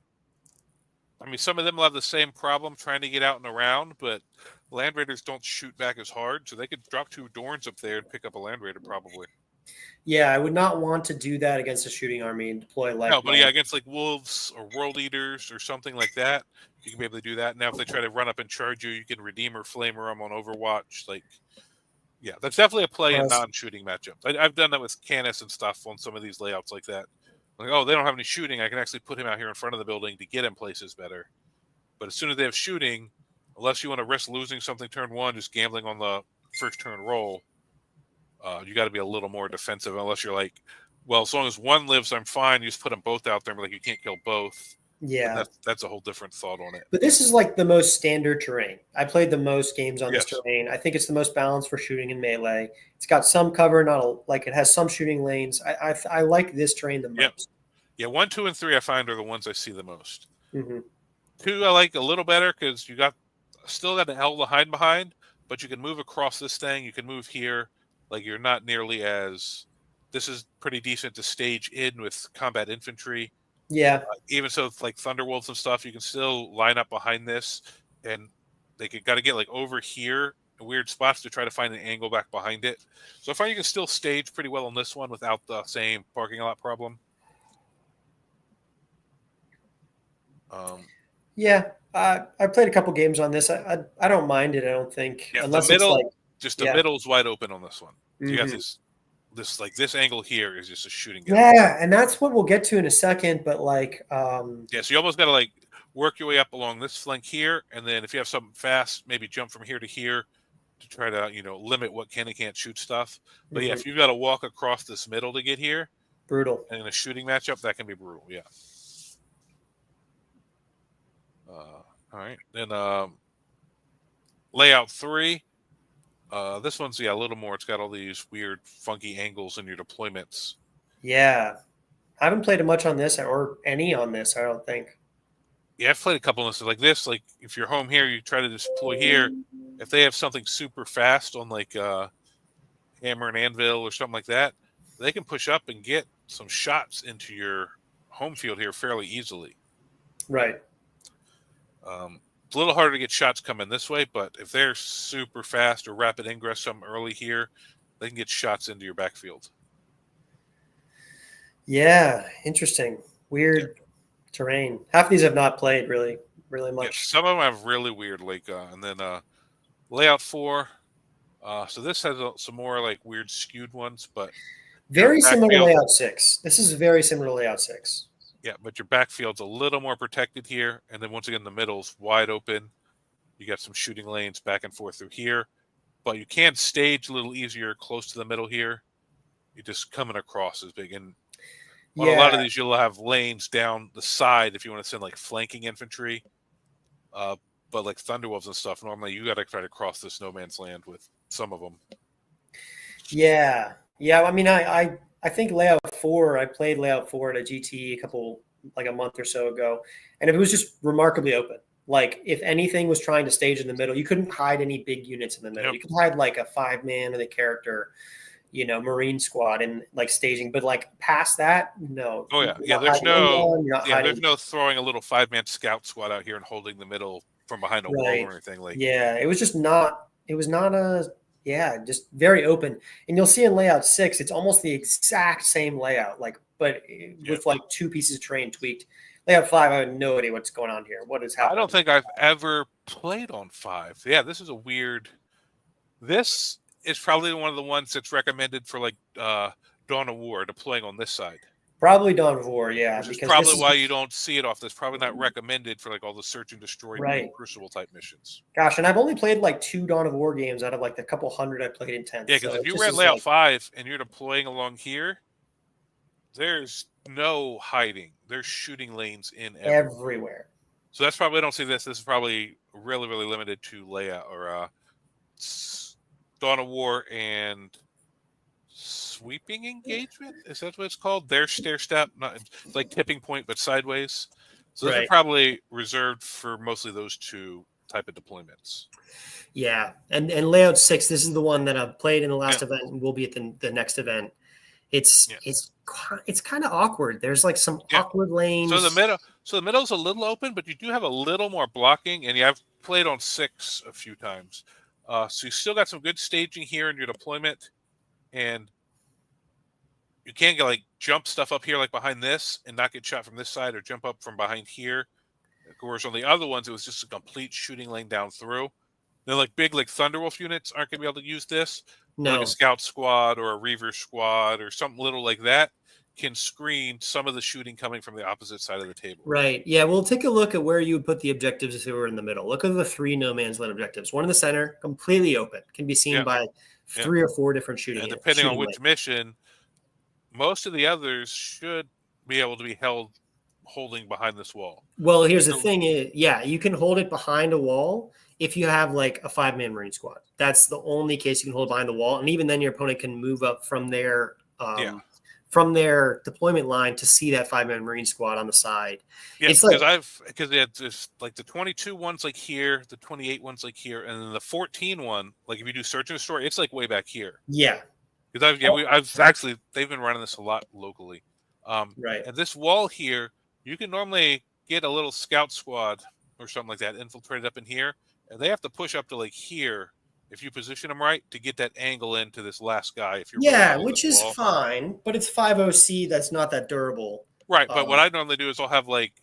Speaker 1: I mean, some of them will have the same problem trying to get out and around, but Land Raiders don't shoot back as hard, so they could drop 2 Dorns up there and pick up a Land Raider probably.
Speaker 2: Yeah, I would not want to do that against a shooting army and deploy like.
Speaker 1: No, but yeah, against like Wolves or World Eaters or something like that, you can be able to do that. Now, if they try to run up and charge you, you can Redeemer Flamer them on Overwatch. Like, yeah, that's definitely a play in non-shooting matchups. I've done that with Canis and stuff on some of these layouts like that. Like, oh, they don't have any shooting. I can actually put him out here in front of the building to get him places better. But as soon as they have shooting, unless you want to risk losing something turn 1, just gambling on the first turn roll, you got to be a little more defensive. Unless you're like, well, as long as one lives, I'm fine. You just put them both out there, but like you can't kill both.
Speaker 2: Yeah,
Speaker 1: that's a whole different thought on it.
Speaker 2: But this is like the most standard terrain. I played the most games on this terrain. I think it's the most balanced for shooting and melee. It's got some cover, like it has some shooting lanes. I like this terrain the most.
Speaker 1: Yeah, 1, 2, and 3 I find are the ones I see the most.
Speaker 2: Mm-hmm.
Speaker 1: 2 I like a little better because you still got an L to hide behind, but you can move across this thing. You can move here. Like you're not nearly as. This is pretty decent to stage in with combat infantry.
Speaker 2: Yeah.
Speaker 1: Even so, like Thunderwolves and stuff, you can still line up behind this, and they got to get like over here in weird spots to try to find an angle back behind it. So I find you can still stage pretty well on this one without the same parking lot problem.
Speaker 2: Yeah, I played a couple games on this. I don't mind it. I don't think
Speaker 1: unless the middle, the middle's wide open on this one. So you got this angle here is just a shooting game.
Speaker 2: Yeah, and that's what we'll get to in a second. But like,
Speaker 1: so you almost got to like work your way up along this flank here, and then if you have something fast, maybe jump from here to here to try to limit what can and can't shoot stuff. But yeah, if you've got to walk across this middle to get here,
Speaker 2: brutal.
Speaker 1: And in a shooting matchup, that can be brutal. Yeah. All right, then layout 3. This one's a little more. It's got all these weird, funky angles in your deployments.
Speaker 2: Yeah, I haven't played much on this or any on this. I don't think.
Speaker 1: Yeah, I've played a couple of this like this. Like if you're home here, you try to deploy here. If they have something super fast on like Hammer and Anvil or something like that, they can push up and get some shots into your home field here fairly easily.
Speaker 2: Right.
Speaker 1: It's a little harder to get shots coming this way, but if they're super fast or rapid ingress something early here, they can get shots into your backfield.
Speaker 2: Yeah, interesting. Weird terrain. Half of these have not played really much.
Speaker 1: Yeah, some of them have really weird and then layout 4. So this has some more like weird skewed ones, but
Speaker 2: very similar to layout 6. This is very similar to layout 6.
Speaker 1: Yeah, but your backfield's a little more protected here. And then once again, the middle's wide open. You got some shooting lanes back and forth through here. But you can stage a little easier close to the middle here. You're just coming across as big. And on a lot of these, you'll have lanes down the side if you want to send like flanking infantry. But like Thunderwolves and stuff, normally you got to try to cross this no man's land with some of them.
Speaker 2: Yeah. I mean, I think layout 4, I played layout 4 at a GT a month or so ago, and it was just remarkably open. Like if anything was trying to stage in the middle, you couldn't hide any big units in the middle. Yep. You could hide like a 5-man or the character, Marine squad and like staging, but like past that, no.
Speaker 1: Oh yeah. There's no throwing a little 5-man scout squad out here and holding the middle from behind a wall or anything like.
Speaker 2: Yeah, it was just not. It was not a. Yeah, just very open. And you'll see in layout 6, it's almost the exact same layout, with like 2 pieces of terrain tweaked. Layout 5, I have no idea what's going on here. What is happening?
Speaker 1: I don't think I've ever played on 5. Yeah, this is a weird. This is probably one of the ones that's recommended for like Dawn of War, deploying on this side.
Speaker 2: Probably Dawn of War, yeah.
Speaker 1: Which is probably why you don't see it off. That's probably not recommended for like all the search and destroy Crucible type missions.
Speaker 2: Gosh, and I've only played like 2 Dawn of War games out of like the couple hundred I played in 10.
Speaker 1: Yeah, because if you ran layout 5 and you're deploying along here, there's no hiding. There's shooting lanes in
Speaker 2: everywhere.
Speaker 1: So that's probably, I don't see this. This is probably really, really limited to layout or Dawn of War and sweeping engagement. Is that what it's called? Their stair step, not like tipping point, but sideways. So those are probably reserved for mostly those 2 type of deployments.
Speaker 2: Yeah, and layout 6. This is the one that I've played in the last event and will be at the next event. It's
Speaker 1: Yeah.
Speaker 2: it's kind of awkward. There's like some awkward lanes.
Speaker 1: So the middle's a little open, but you do have a little more blocking, and you have played on 6 a few times. So you still got some good staging here in your deployment, and you can get like jump stuff up here like behind this and not get shot from this side, or jump up from behind here. Of course, on the other ones, it was just a complete shooting lane down through. They're like big, like Thunderwolf units aren't going to be able to use this. But like a scout squad or a Reaver squad or something little like that can screen some of the shooting coming from the opposite side of the table.
Speaker 2: Right. Yeah. We'll take a look at where you would put the objectives if they were in the middle. Look at the 3 no man's land objectives. One in the center, completely open, can be seen by 3 or 4 different shooting.
Speaker 1: And depending on which
Speaker 2: lanes.
Speaker 1: mission, most of the others should be able to be held holding behind this wall.
Speaker 2: Well, here's the thing: you can hold it behind a wall if you have like a 5-man Marine squad. That's the only case you can hold behind the wall, and even then, your opponent can move up from their deployment line to see that 5-man Marine squad on the side.
Speaker 1: Yeah,
Speaker 2: it's
Speaker 1: because it's like the 22 ones like here, the 28 ones like here, and then the 14 one, like if you do search and destroy, it's like way back here.
Speaker 2: Yeah.
Speaker 1: Because I've actually, they've been running this a lot locally.
Speaker 2: Right.
Speaker 1: And this wall here, you can normally get a little scout squad or something like that infiltrated up in here, and they have to push up to like here if you position them right to get that angle into this last guy. If you're
Speaker 2: which is fine, but it's 5OC that's not that durable.
Speaker 1: Right, but what I normally do is I'll have like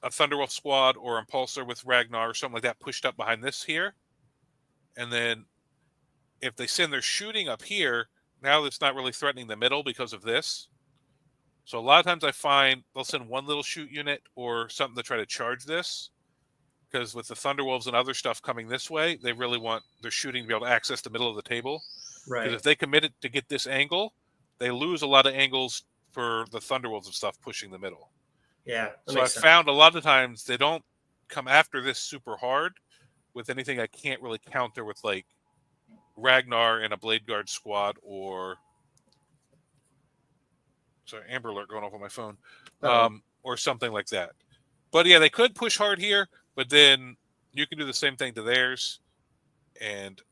Speaker 1: a Thunderwolf squad or Impulsor with Ragnar or something like that pushed up behind this here, and then if they send their shooting up here, now it's not really threatening the middle because of this. So a lot of times I find they'll send one little shoot unit or something to try to charge this, because with the Thunderwolves and other stuff coming this way, they really want their shooting to be able to access the middle of the table.
Speaker 2: Right.
Speaker 1: Because if they commit it to get this angle, they lose a lot of angles for the Thunderwolves and stuff pushing the middle.
Speaker 2: Yeah.
Speaker 1: So I found a lot of times they don't come after this super hard with anything I can't really counter with like Ragnar and a Blade Guard squad or Amber Alert going off on my phone, or something like that. But yeah, they could push hard here, but then you can do the same thing to theirs. And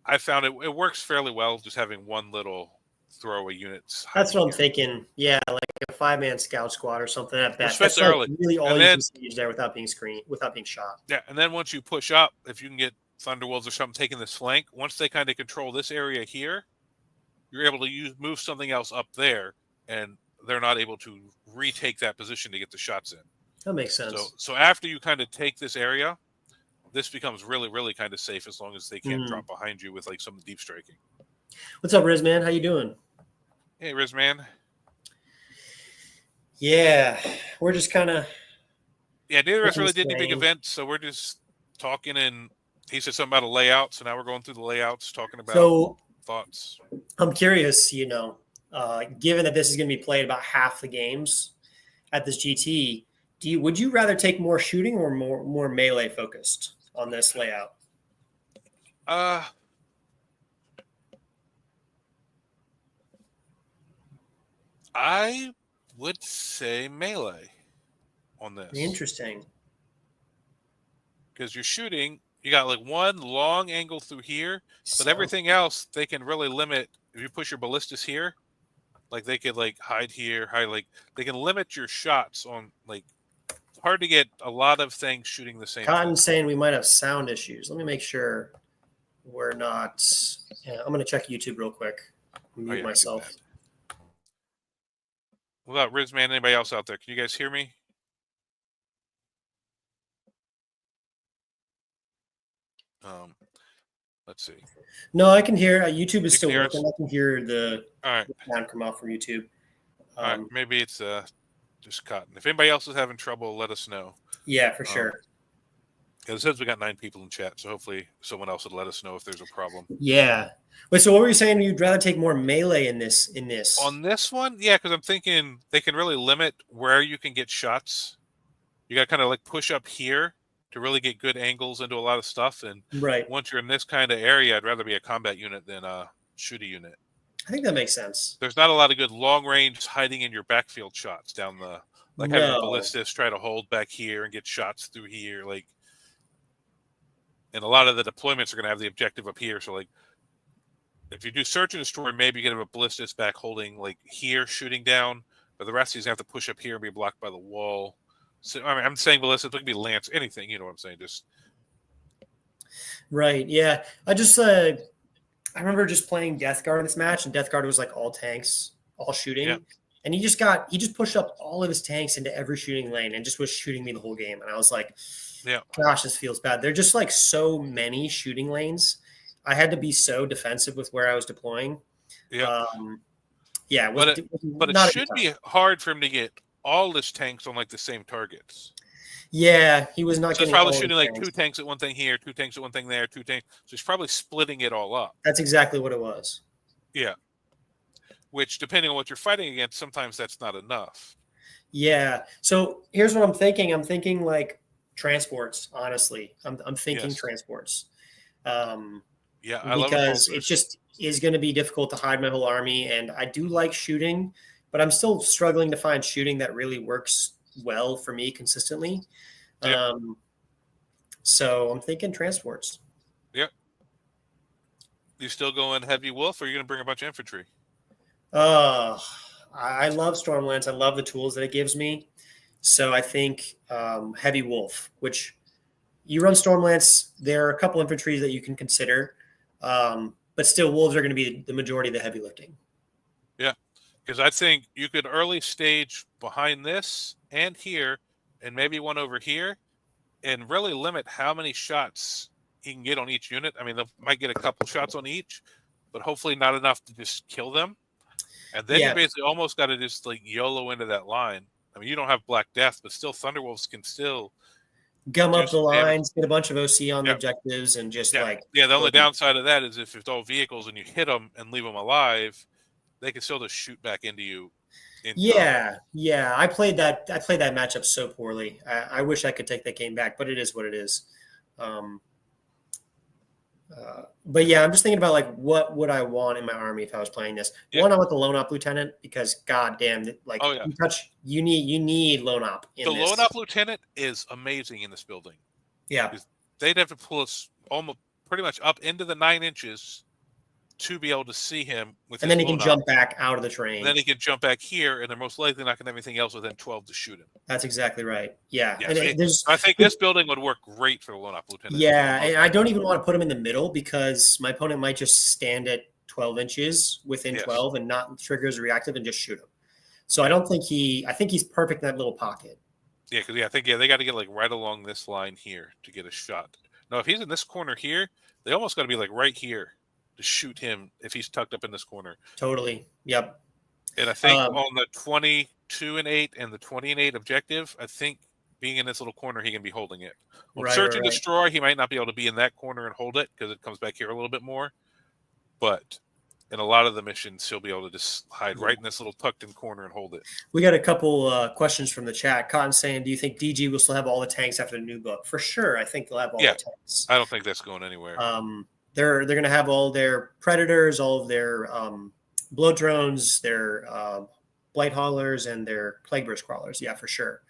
Speaker 1: I found it works fairly well just having one little throwaway unit.
Speaker 2: That's what I'm thinking. Yeah, like a 5-man scout squad or something at best.
Speaker 1: That's
Speaker 2: like really all you can see there without being screened, without being shot.
Speaker 1: Yeah, and then once you push up, if you can get Thunderwolves or something taking this flank, once they kind of control this area here, you're able to move something else up there, and they're not able to retake that position to get the shots in.
Speaker 2: That makes sense.
Speaker 1: So after you kind of take this area, this becomes really, really kind of safe as long as they can't drop behind you with like some deep striking.
Speaker 2: What's up, Rizman? How you doing?
Speaker 1: Hey, Rizman.
Speaker 2: Yeah, we're just kind of.
Speaker 1: Yeah, neither of us really did any big events, so we're just talking, and he said something about a layout, so now we're going through the layouts, talking about thoughts.
Speaker 2: I'm curious, given that this is going to be played about half the games at this GT, would you rather take more shooting or more melee focused on this layout?
Speaker 1: I would say melee on this.
Speaker 2: Interesting.
Speaker 1: Because you're shooting, you got like one long angle through here, but everything else they can really limit. If you push your ballistas here, like they could like hide here, they can limit your shots on like. Hard to get a lot of things shooting the same.
Speaker 2: Cotton's saying we might have sound issues. Let me make sure we're not. Yeah, I'm going to check YouTube real quick. Mute myself.
Speaker 1: What about Rizman? Anybody else out there? Can you guys hear me? Let's see.
Speaker 2: No, I can hear. YouTube is still working. I can hear the sound come out from YouTube.
Speaker 1: All right, maybe it's just Cotton. If anybody else is having trouble, let us know.
Speaker 2: Yeah, for sure.
Speaker 1: It says we got 9 people in chat, so hopefully someone else would let us know if there's a problem.
Speaker 2: Yeah. Wait, so what were you saying? You'd rather take more melee in this?
Speaker 1: On this one, yeah, because I'm thinking they can really limit where you can get shots. You got to kind of like push up here to really get good angles into a lot of stuff. And once you're in this kind of area, I'd rather be a combat unit than a shooty unit.
Speaker 2: I think that makes sense.
Speaker 1: There's not a lot of good long range hiding in your backfield shots down the having ballistas try to hold back here and get shots through here, and a lot of the deployments are going to have the objective up here. So if you do search and destroy, maybe you get a ballistas back holding like here, shooting down, but the rest of these have to push up here and be blocked by the wall. So I mean, I'm saying ballistas, it could be lance, anything. You know what I'm saying? Just
Speaker 2: Right. Yeah. I remember just playing Death Guard in this match, and Death Guard was like all tanks, all
Speaker 1: yeah,
Speaker 2: shooting. And he just pushed up all of his tanks into every shooting lane and just was shooting me the whole game. And I was like,
Speaker 1: yeah,
Speaker 2: gosh, this feels bad. They're just like so many shooting lanes. I had to be so defensive with where I was deploying.
Speaker 1: yeah.
Speaker 2: Um, yeah, it was
Speaker 1: But it
Speaker 2: not a good
Speaker 1: should
Speaker 2: time.
Speaker 1: be hard for him to get all his tanks on like the same targets.
Speaker 2: Yeah, he was not
Speaker 1: So it's
Speaker 2: getting
Speaker 1: probably
Speaker 2: all his
Speaker 1: shooting like
Speaker 2: tanks.
Speaker 1: 2 tanks at one thing here, 2 tanks at one thing there, 2 tanks. So he's probably splitting it all up.
Speaker 2: That's exactly what it was.
Speaker 1: Yeah. Which, depending on what you're fighting against, sometimes that's not enough.
Speaker 2: Yeah. So here's what I'm thinking. I'm thinking like transports. Honestly, I'm thinking
Speaker 1: Yes.
Speaker 2: transports.
Speaker 1: Yeah, I love
Speaker 2: Because it
Speaker 1: repulsors.
Speaker 2: just is going to be difficult to hide my whole army. And I do like shooting, but I'm still struggling to find shooting that really works well for me consistently.
Speaker 1: Yep.
Speaker 2: So I'm thinking transports.
Speaker 1: Yep. You still going heavy wolf, or are you going to bring a bunch of infantry?
Speaker 2: Uh, I love Stormlance. I love the tools that it gives me. So I think Heavy Wolf, which you run Stormlance, there are a couple infantries that you can consider. But still, wolves are going to be the majority of the heavy lifting.
Speaker 1: Yeah, because I think you could early stage behind this and here, and maybe one over here, and really limit how many shots he can get on each unit. I mean, they might get a couple shots on each, but hopefully not enough to just kill them. And then you
Speaker 2: Yeah,
Speaker 1: basically almost got to just like YOLO into that line. I mean, you don't have Black Death, but still Thunderwolves can still
Speaker 2: gum
Speaker 1: do
Speaker 2: up the
Speaker 1: some damage.
Speaker 2: lines, get a bunch of OC on the
Speaker 1: Yeah.
Speaker 2: objectives, and just
Speaker 1: Yeah.
Speaker 2: like
Speaker 1: Yeah. The only downside of that is if it's all vehicles and you hit them and leave them alive, they can still just shoot back into you in combat.
Speaker 2: Yeah. I played that matchup so poorly. I wish I could take that game back, but it is what it is. Um, but yeah, I'm just thinking about like what would I want in my army if I was playing this.
Speaker 1: Yeah.
Speaker 2: One, I want the lone op lieutenant because goddamn, like
Speaker 1: Oh, yeah.
Speaker 2: you need lone op in
Speaker 1: The
Speaker 2: this.
Speaker 1: lone up lieutenant is amazing in this building.
Speaker 2: Yeah,
Speaker 1: They'd have to pull us almost pretty much up into the 9 inches to be able to see him with
Speaker 2: and
Speaker 1: his
Speaker 2: then he can
Speaker 1: lone
Speaker 2: jump
Speaker 1: op.
Speaker 2: back out of the terrain.
Speaker 1: And then he can jump back here, and they're most likely not going to have anything else within 12 to shoot him.
Speaker 2: That's exactly right. Yeah,
Speaker 1: Yeah,
Speaker 2: and
Speaker 1: I think this building would work great for the lone op lieutenant.
Speaker 2: yeah, and I don't even want to put him in the middle because my opponent might just stand at 12 inches within
Speaker 1: Yes.
Speaker 2: 12 and not trigger as reactive and just shoot him. So I think he's perfect in that little pocket.
Speaker 1: Yeah, because I think they got to get like right along this line here to get a shot. No, if he's in this corner here, they almost got to be like right here to shoot him if he's tucked up in this corner.
Speaker 2: Totally. Yep.
Speaker 1: And I think on the 22 and 8 and the 20 and 8 objective, I think being in this little corner, he can be holding it. On search and destroy, he might not be able to be in that corner and hold it because it comes back here a little bit more. But in a lot of the missions, he'll be able to just hide right in this little tucked in corner and hold it.
Speaker 2: We got a couple questions from the chat. Cotton saying, do you think DG will still have all the tanks after the new book? For sure. I think they'll have all the tanks.
Speaker 1: I don't think that's going anywhere.
Speaker 2: They're going to have all their predators, all of their blow drones, their blight haulers, and their plague burst crawlers. Yeah, for sure.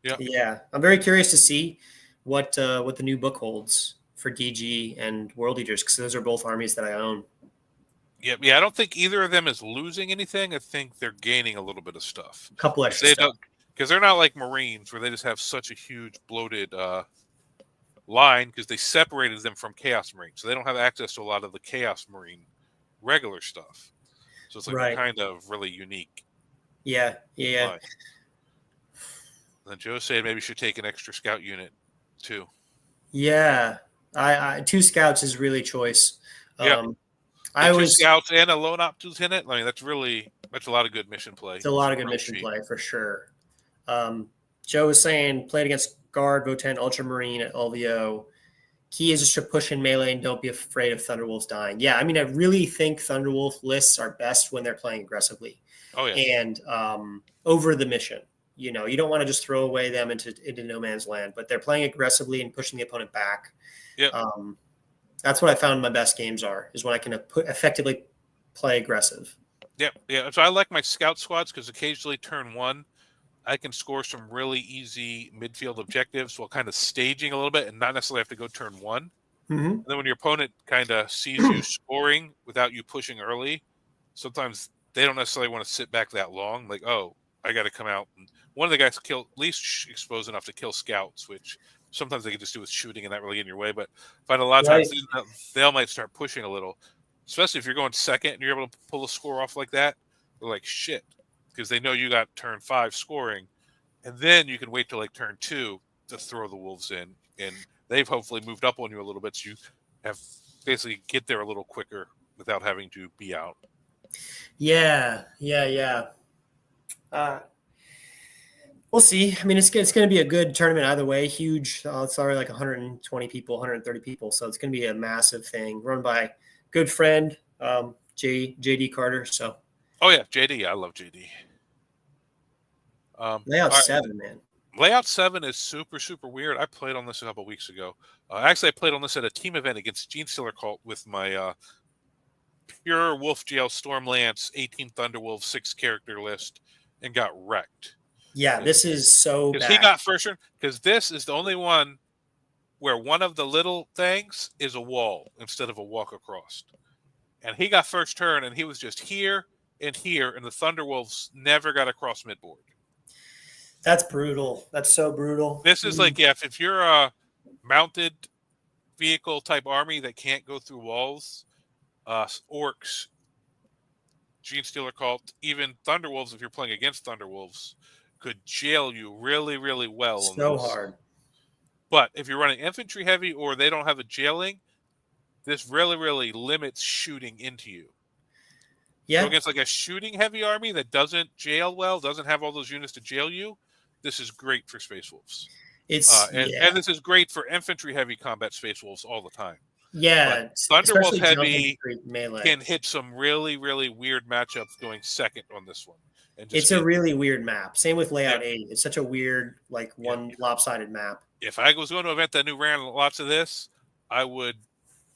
Speaker 2: Yeah. I'm very curious to see what the new book holds for DG and World Eaters because those are both armies that I own.
Speaker 1: Yeah. I don't think either of them is losing anything. I think they're gaining a little bit of stuff.
Speaker 2: A couple extra stuff.
Speaker 1: Because they're not like Marines where they just have such a huge bloated line because they separated them from Chaos Marine. So they don't have access to a lot of the Chaos Marine regular stuff. So it's like kind of really unique.
Speaker 2: Yeah.
Speaker 1: Line. Then Joe said maybe you should take an extra scout unit too.
Speaker 2: Yeah. I 2 scouts is really choice.
Speaker 1: Yeah. 2 scouts and a lone op lieutenant. I mean, that's a lot of good mission play.
Speaker 2: It's a lot of good mission play for sure. Joe was saying played against Guard, Votan, Ultramarine at LVO. Key is just to push in melee and don't be afraid of Thunderwolves dying. Yeah, I mean, I really think Thunderwolf lists are best when they're playing aggressively.
Speaker 1: Oh, yeah.
Speaker 2: And over the mission. You know, you don't want to just throw away them into no man's land, but they're playing aggressively and pushing the opponent back.
Speaker 1: Yeah.
Speaker 2: That's what I found my best games is when I can effectively play aggressive.
Speaker 1: Yeah. So I like my scout squads because occasionally turn 1, I can score some really easy midfield objectives while kind of staging a little bit and not necessarily have to go turn 1.
Speaker 2: Mm-hmm.
Speaker 1: then when your opponent kind of sees you scoring without you pushing early, sometimes they don't necessarily want to sit back that long. Like, oh, I got to come out. And one of the guys at least exposed enough to kill scouts, which sometimes they can just do with shooting and not really get in your way. But I find a lot of
Speaker 2: Right.
Speaker 1: times they all might start pushing a little, especially if you're going second and you're able to pull a score off like that. They're like, shit, because they know you got turn 5 scoring. And then you can wait till like turn 2 to throw the wolves in. And they've hopefully moved up on you a little bit, so you have basically get there a little quicker without having to be out.
Speaker 2: Yeah. We'll see. I mean, it's going to be a good tournament either way. Huge. It's already like 120 people, 130 people, so it's going to be a massive thing run by good friend JD Carter. So.
Speaker 1: Oh yeah, JD. I love JD.
Speaker 2: Layout 7, man.
Speaker 1: Layout 7 is super, super weird. I played on this a couple weeks ago. Actually, I played on this at a team event against Gene Stealer Cult with my pure Wolf GL Stormlance 18 Thunderwolves 6-character list and got wrecked.
Speaker 2: Yeah, this is so bad.
Speaker 1: Because he got first turn. Because this is the only one where one of the little things is a wall instead of a walk across. And he got first turn, and he was just here, and the Thunderwolves never got across midboard.
Speaker 2: That's brutal. That's so brutal.
Speaker 1: This is like, yeah, if you're a mounted vehicle type army that can't go through walls, orcs, Gene Stealer Cult, even Thunderwolves, if you're playing against Thunderwolves, could jail you really, really well.
Speaker 2: So hard.
Speaker 1: But if you're running infantry heavy or they don't have a jailing, this really, really limits shooting into you.
Speaker 2: Yeah.
Speaker 1: So against like a shooting heavy army that doesn't jail well, doesn't have all those units to jail you, this is great for Space Wolves. And this is great for infantry heavy combat Space Wolves all the time.
Speaker 2: Yeah.
Speaker 1: Thunderwolf heavy can hit some really, really weird matchups going second on this one. And
Speaker 2: it's a really weird map. Same with Layout 8. It's such a weird, like lopsided map.
Speaker 1: If I was going to an event that ran lots of this, I would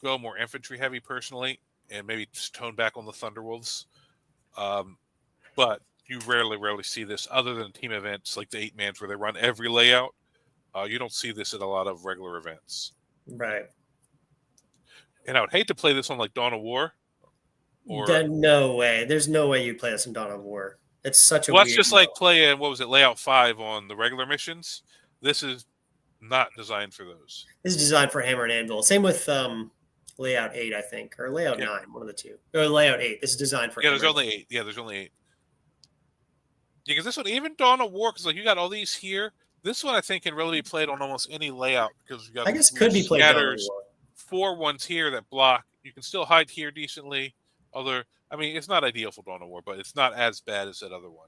Speaker 1: go more infantry heavy personally and maybe just tone back on the Thunderwolves. But you rarely see this other than team events like the 8-mans where they run every layout. You don't see this at a lot of regular events.
Speaker 2: Right.
Speaker 1: And I would hate to play this on like Dawn of War.
Speaker 2: No way. There's no way you play this in Dawn of War. It's such a
Speaker 1: weird it's just like playing, Layout 5 on the regular missions. This is not designed for those.
Speaker 2: This is designed for Hammer and Anvil. Same with Layout 8, I think, or Layout 9, one of the two. Or Layout 8. This is designed for
Speaker 1: Hammer. There's only 8. Yeah, there's only 8. Yeah, because this one, even Dawn of War, because like you got all these here. This one I think can really be played on almost any layout because you got.
Speaker 2: I guess could be played on
Speaker 1: 4 ones here that block. You can still hide here decently. It's not ideal for Dawn of War, but it's not as bad as that other one.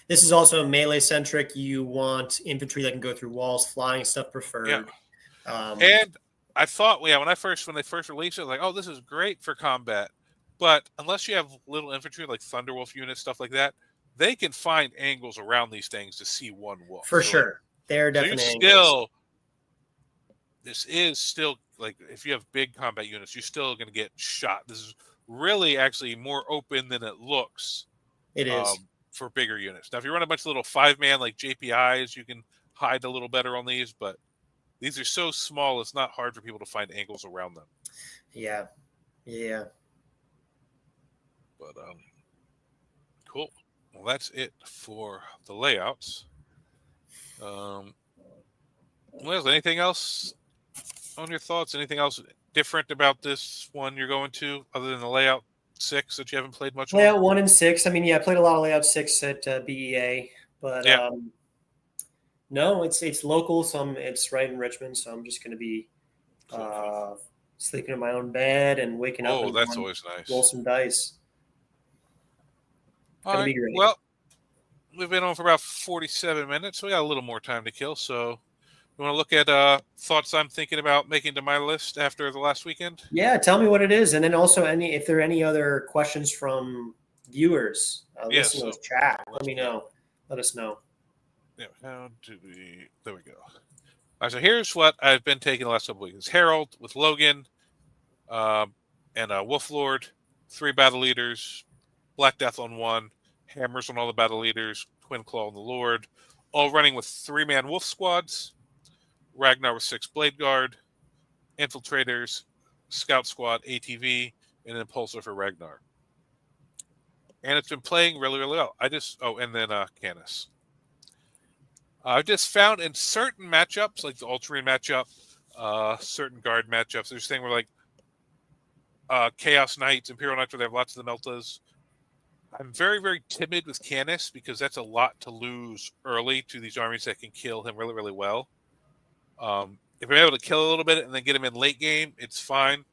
Speaker 2: This is also melee centric. You want infantry that can go through walls, flying stuff preferred.
Speaker 1: Yeah. And I thought, when they first released it, I was like, oh, this is great for combat. But unless you have little infantry like Thunderwolf units, stuff like that, they can find angles around these things to see one wolf.
Speaker 2: For sure. They're definitely angles.
Speaker 1: This is still, like, if you have big combat units, you're still going to get shot. This is really actually more open than it looks.
Speaker 2: It is.
Speaker 1: For bigger units. Now, if you run a bunch of little 5-man like JPIs, you can hide a little better on these, but these are so small, it's not hard for people to find angles around them.
Speaker 2: Yeah.
Speaker 1: But, cool. Well, that's it for the layouts. Anything else on your thoughts? Anything else different about this one you're going to, other than the layout 6 that you haven't played much
Speaker 2: layout 1 and 6? I mean, I played a lot of layout 6 at BEA, but no, it's local. It's right in Richmond, so I'm just going to be sleeping in my own bed and waking up.
Speaker 1: Oh, that's always nice.
Speaker 2: Roll some dice.
Speaker 1: All right. Well, we've been on for about 47 minutes, so we got a little more time to kill. So, you want to look at thoughts I'm thinking about making to my list after the last weekend?
Speaker 2: Yeah, tell me what it is, and then also if there are any other questions from viewers, listeners, chat. Let me know. Let us know.
Speaker 1: Yeah. There we go. All right, so here's what I've been taking the last couple of weeks: Herald with Logan, and Wolf Lord, 3 battle leaders, Black Death on 1, Hammers on all the battle leaders, Twin Claw on the Lord, all running with 3-man wolf squads. Ragnar with 6 Blade Guard, Infiltrators, Scout Squad, ATV, and then Pulsar for Ragnar. And it's been playing really, really well. And then Canis. I've just found in certain matchups, like the Ultramarine matchup, certain guard matchups, there's thing where like Chaos Knights, Imperial Knights, where they have lots of the Meltas. I'm very, very timid with Canis because that's a lot to lose early to these armies that can kill him really, really well. If I'm able to kill a little bit and then get him in late game, it's fine.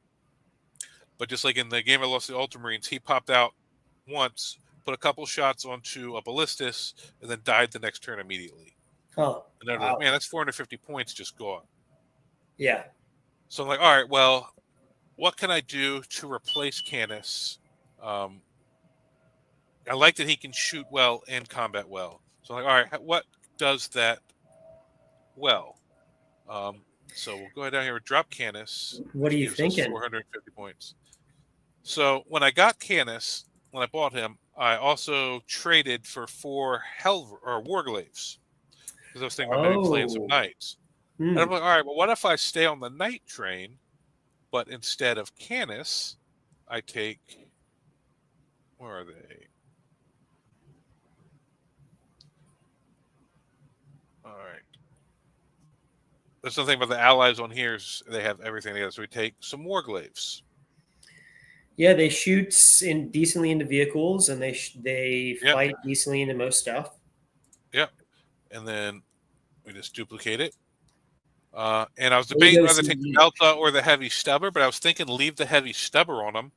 Speaker 1: But just like in the game I lost the Ultramarines, he popped out once, put a couple shots onto a Ballistus, and then died the next turn immediately.
Speaker 2: Oh,
Speaker 1: And they're like, man, that's 450 points just gone.
Speaker 2: Yeah.
Speaker 1: So I'm like, all right, well, what can I do to replace Canis? I like that he can shoot well and combat well. So I'm like, all right, what does that well? So we'll go ahead down here and drop Canis.
Speaker 2: What are you
Speaker 1: gives us
Speaker 2: thinking?
Speaker 1: 450 points. So when I got Canis, when I bought him, I also traded for 4 Warglaves. Because I was thinking about maybe playing some Knights. And I'm like, all right, well, what if I stay on the Knight train, but instead of Canis, I take... Where are they? All right. There's something about the allies on here. They have everything together. So we take some Warglaves.
Speaker 2: Yeah, they shoot decently into vehicles, and they fight decently into most stuff.
Speaker 1: Yep. And then we just duplicate it. And I was debating whether to take the Melta or the Heavy Stubber, but I was thinking leave the Heavy Stubber on them.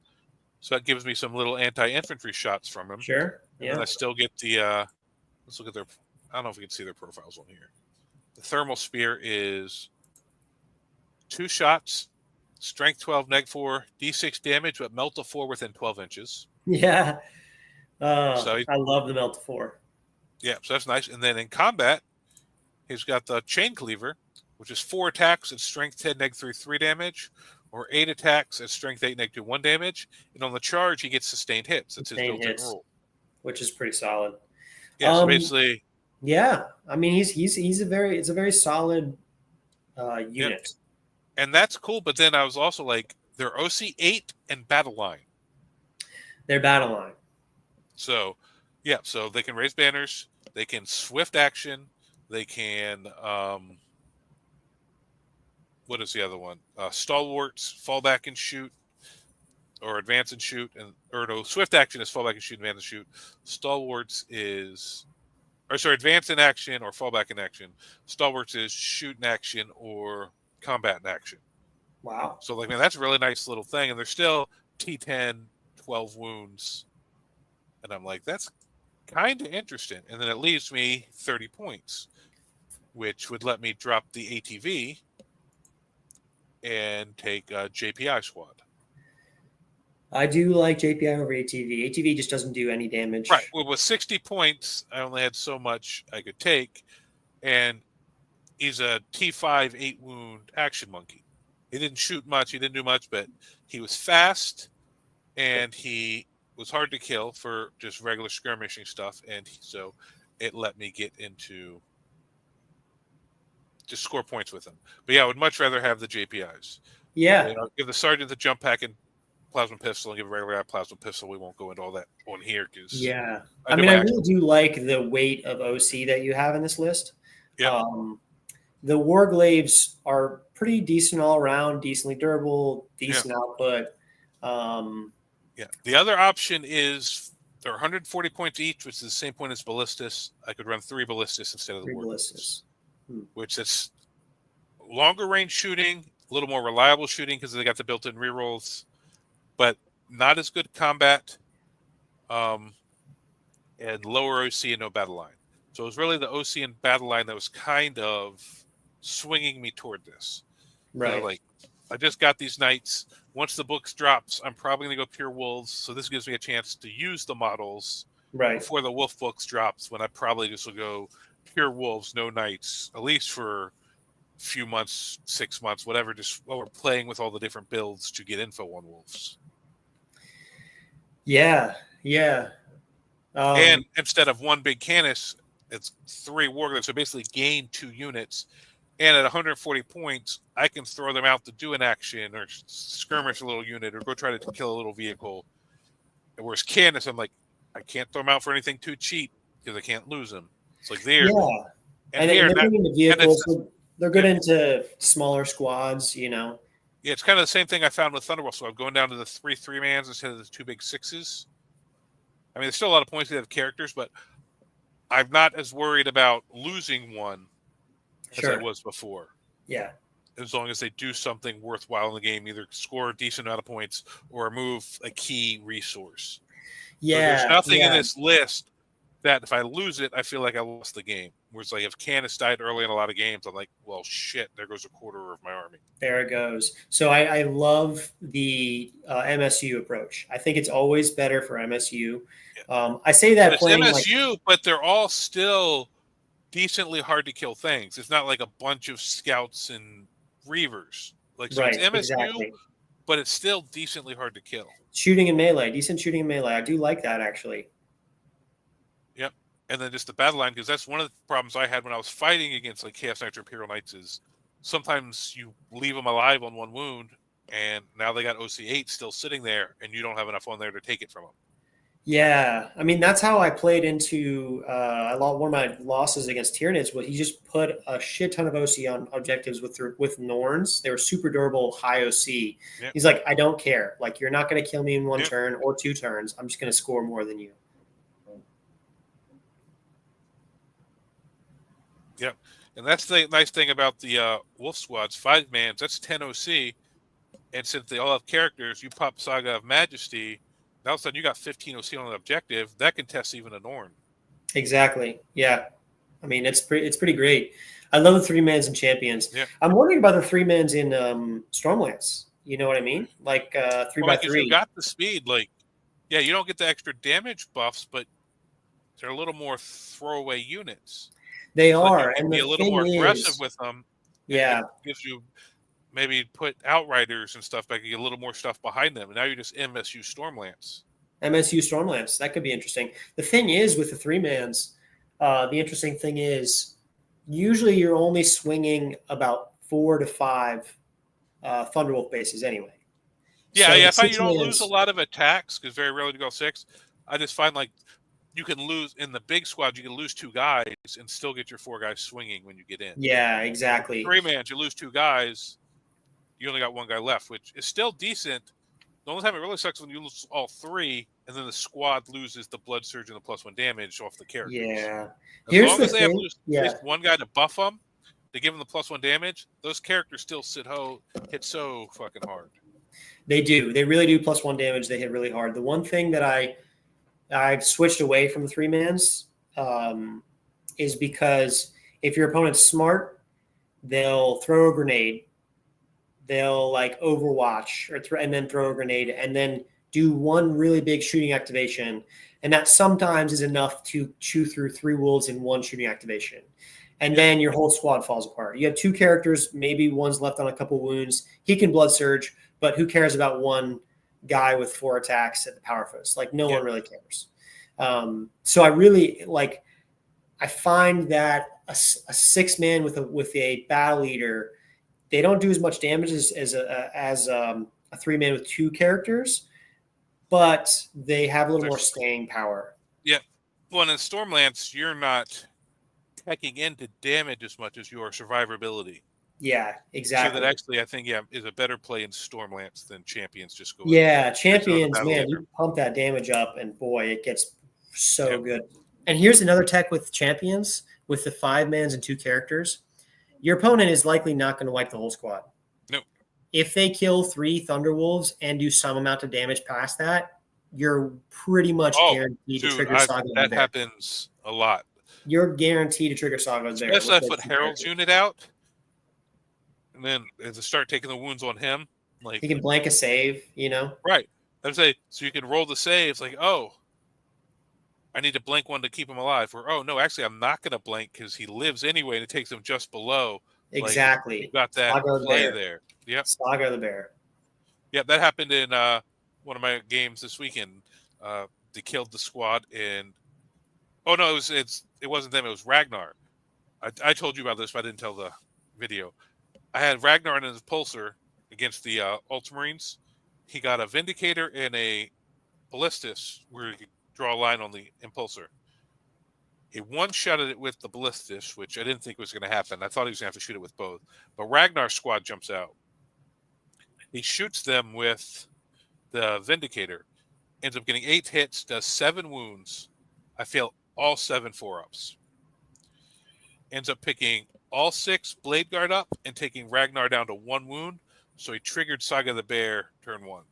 Speaker 1: So that gives me some little anti-infantry shots from him.
Speaker 2: Sure.
Speaker 1: And then I still get the... let's look at their... I don't know if we can see their profiles on here. The Thermal Spear is 2 shots, Strength 12, Neg 4, D6 damage, but Melt to 4 within 12 inches.
Speaker 2: Yeah. I love the Melt to 4.
Speaker 1: Yeah, so that's nice. And then in combat, he's got the Chain Cleaver, which is 4 attacks at Strength 10, Neg 3, 3 damage, or 8 attacks at Strength 8, Neg 2, 1 damage. And on the charge, he gets sustained hits. That's his built-in rule.
Speaker 2: Which is pretty solid.
Speaker 1: Yeah, so basically...
Speaker 2: Yeah, I mean it's a very solid unit.
Speaker 1: Yeah. And that's cool, but then I was also like, they're OC8 and Battle Line.
Speaker 2: They're Battle Line.
Speaker 1: So, yeah, so they can raise banners, they can swift action, they can what is the other one? Stalwarts, fall back and shoot, or advance and shoot, swift action is fall back and shoot, advance and shoot. Stalwarts is advance in action or fall back in action. Stalwarts is shoot in action or combat in action.
Speaker 2: Wow.
Speaker 1: So, like, man, that's a really nice little thing. And they're still T10, 12 wounds. And I'm like, that's kind of interesting. And then it leaves me 30 points, which would let me drop the ATV and take a JPI squad.
Speaker 2: I do like JPI over ATV. ATV just doesn't do any damage.
Speaker 1: Right. Well, with 60 points, I only had so much I could take. And he's a T5, 8 wound action monkey. He didn't shoot much. He didn't do much, but he was fast and he was hard to kill for just regular skirmishing stuff. And so it let me get into just score points with him. But yeah, I would much rather have the JPIs.
Speaker 2: Yeah.
Speaker 1: Give the sergeant the jump pack and plasma pistol and give a regular guy plasma pistol. We won't go into all that on here because
Speaker 2: I really do like the weight of OC that you have in this list.
Speaker 1: Yeah.
Speaker 2: The Warglaves are pretty decent all around, decently durable, decent output.
Speaker 1: The other option is they're 140 points each, which is the same point as Ballistus. I could run 3 Ballistus instead of the Warglaves, which is longer range shooting, a little more reliable shooting because they got the built-in rerolls, but not as good combat, and lower OC and no battle line. So it was really the OC and battle line that was kind of swinging me toward this.
Speaker 2: Right.
Speaker 1: So, like, I just got these knights. Once the books drops, I'm probably going to go pure wolves. So this gives me a chance to use the models before the wolf books drops, when I probably just will go pure wolves, no knights, at least for a few months, 6 months, whatever, just while we're playing with all the different builds to get info on wolves.
Speaker 2: Yeah.
Speaker 1: And instead of 1 big Canis, it's 3 Warglaves. So basically gain 2 units. And at 140 points, I can throw them out to do an action or skirmish a little unit or go try to kill a little vehicle. Whereas Candace, I'm like, I can't throw them out for anything too cheap because I can't lose them. It's like there.
Speaker 2: Yeah,
Speaker 1: And
Speaker 2: and
Speaker 1: here,
Speaker 2: they're
Speaker 1: that,
Speaker 2: good into
Speaker 1: and it's
Speaker 2: vehicles. They're good
Speaker 1: yeah,
Speaker 2: into smaller squads.
Speaker 1: yeah, it's kind of the same thing I found with Thunderbolt. So I'm going down to the 3-3-mans instead of the 2 big 6s. I mean, there's still a lot of points to have characters, but I'm not as worried about losing one as I
Speaker 2: Sure.
Speaker 1: was before.
Speaker 2: Yeah.
Speaker 1: As long as they do something worthwhile in the game, either score a decent amount of points or move a key resource. So there's
Speaker 2: Yeah.
Speaker 1: nothing in
Speaker 2: Yeah.
Speaker 1: this list that if I lose it, I feel like I lost the game. Whereas like if Canis died early in a lot of games, I'm like, well, shit, there goes a quarter of my army.
Speaker 2: There it goes. So I love the MSU approach. I think it's always better for MSU. I say
Speaker 1: But
Speaker 2: that
Speaker 1: it's
Speaker 2: playing
Speaker 1: MSU, but they're all still decently hard to kill things. It's not like a bunch of scouts and reavers. Like so, it's
Speaker 2: right,
Speaker 1: MSU,
Speaker 2: exactly.
Speaker 1: but it's still decently hard to kill.
Speaker 2: Shooting and melee, decent shooting and melee. I do like that actually.
Speaker 1: Yep. And then just the battle line, because that's one of the problems I had when I was fighting against like Chaos Knights or Imperial Knights is sometimes you leave them alive on 1 wound, and now they got OC8 still sitting there, and you don't have enough on there to take it from them.
Speaker 2: Yeah, I mean that's how I played into. I lost one of my losses against Tyranids. Was he just put a shit ton of OC on objectives with Norns. They were super durable, high OC.
Speaker 1: Yep.
Speaker 2: He's like, I don't care. Like you're not going to kill me in 1
Speaker 1: Yep.
Speaker 2: turn or 2 turns. I'm just going to score more than you.
Speaker 1: Yep. And that's the nice thing about the Wolf Squads. 5-mans, that's 10 OC. And since they all have characters, you pop Saga of Majesty, now all of a sudden you got 15 OC on an objective. That can test even a Norn.
Speaker 2: Exactly. Yeah. I mean, it's pretty great. I love the 3-mans and champions.
Speaker 1: Yeah.
Speaker 2: I'm wondering about the 3-mans in Stormlance. You know what I mean? Like 3x3.
Speaker 1: You got the speed. Like, yeah, you don't get the extra damage buffs, but they're a little more throwaway units.
Speaker 2: They
Speaker 1: so
Speaker 2: are,
Speaker 1: you can
Speaker 2: and
Speaker 1: be
Speaker 2: the
Speaker 1: a little
Speaker 2: thing
Speaker 1: more aggressive
Speaker 2: is,
Speaker 1: with them.
Speaker 2: Yeah,
Speaker 1: it gives you maybe put Outriders and stuff back, you get a little more stuff behind them, and now you're just MSU Stormlance.
Speaker 2: MSU Stormlance. That could be interesting. The thing is with the 3-mans, the interesting thing is usually you're only swinging about 4 to 5 Thunderwolf bases anyway.
Speaker 1: Yeah,
Speaker 2: So
Speaker 1: yeah.
Speaker 2: the
Speaker 1: I find you don't lose a
Speaker 2: 6-mans,
Speaker 1: lot of attacks because very rarely to go 6. I just find like you can lose in the big squad. You can lose 2 guys and still get your 4 guys swinging when you get in.
Speaker 2: Yeah, exactly.
Speaker 1: 3-mans, you lose 2 guys, you only got 1 guy left, which is still decent. The only time it really sucks when you lose all 3, and then the squad loses the blood surge and the +1 damage off the characters.
Speaker 2: Yeah.
Speaker 1: As long as they have at least 1 guy to buff them, to give them the +1 damage, those characters still hit so fucking hard.
Speaker 2: They do. They really do +1 damage. They hit really hard. The one thing that I've switched away from the 3-mans is because if your opponent's smart, they'll throw a grenade. They'll like Overwatch and then throw a grenade and then do 1 really big shooting activation. And that sometimes is enough to chew through 3 wolves in 1 shooting activation. And then your whole squad falls apart. You have 2 characters, maybe one's left on a couple wounds. He can blood surge, but who cares about 1 guy with 4 attacks at the power fist? Like no one really cares. So I really like. I find that a 6-man with a battle leader, they don't do as much damage as a 3-man with 2 characters, but they have a little more staying power.
Speaker 1: Yeah. Well, in Stormlance, you're not checking into damage as much as your survivability.
Speaker 2: Yeah, exactly.
Speaker 1: So that actually, I think, is a better play in Stormlance than Champions just go.
Speaker 2: Yeah, Champions, man, you pump that damage up, and boy, it gets so good. And here's another tech with Champions, with the 5-mans and 2 characters. Your opponent is likely not going to wipe the whole squad.
Speaker 1: Nope.
Speaker 2: If they kill 3 Thunderwolves and do some amount of damage past that, you're pretty much guaranteed to trigger Saga.
Speaker 1: That happens a lot.
Speaker 2: You're guaranteed to trigger Saga.
Speaker 1: Especially if I put Herald's unit out, and then to start taking the wounds on him. Like
Speaker 2: he can blank a save, you know?
Speaker 1: Right. I would say, so you can roll the saves like, oh, I need to blank 1 to keep him alive. Or, oh, no, actually, I'm not going to blank because he lives anyway, and it takes him just below.
Speaker 2: Exactly.
Speaker 1: Like, you got that
Speaker 2: Saga
Speaker 1: play there. Yep.
Speaker 2: Saga the Bear.
Speaker 1: Yeah, that happened in one of my games this weekend. They killed the squad, and oh no, it wasn't them. It was Ragnar. I told you about this, but I didn't tell the video. I had Ragnar and his Impulsor against the Ultramarines. He got a Vindicator and a Ballistus where you could draw a line on the Impulsor. He one-shotted it with the Ballistus, which I didn't think was going to happen. I thought he was going to have to shoot it with both. But Ragnar's squad jumps out. He shoots them with the Vindicator. Ends up getting 8 hits, does 7 wounds. I fail all 7 4-ups. Ends up picking all 6 Blade Guard up and taking Ragnar down to 1 wound. So he triggered Saga the Bear turn 1.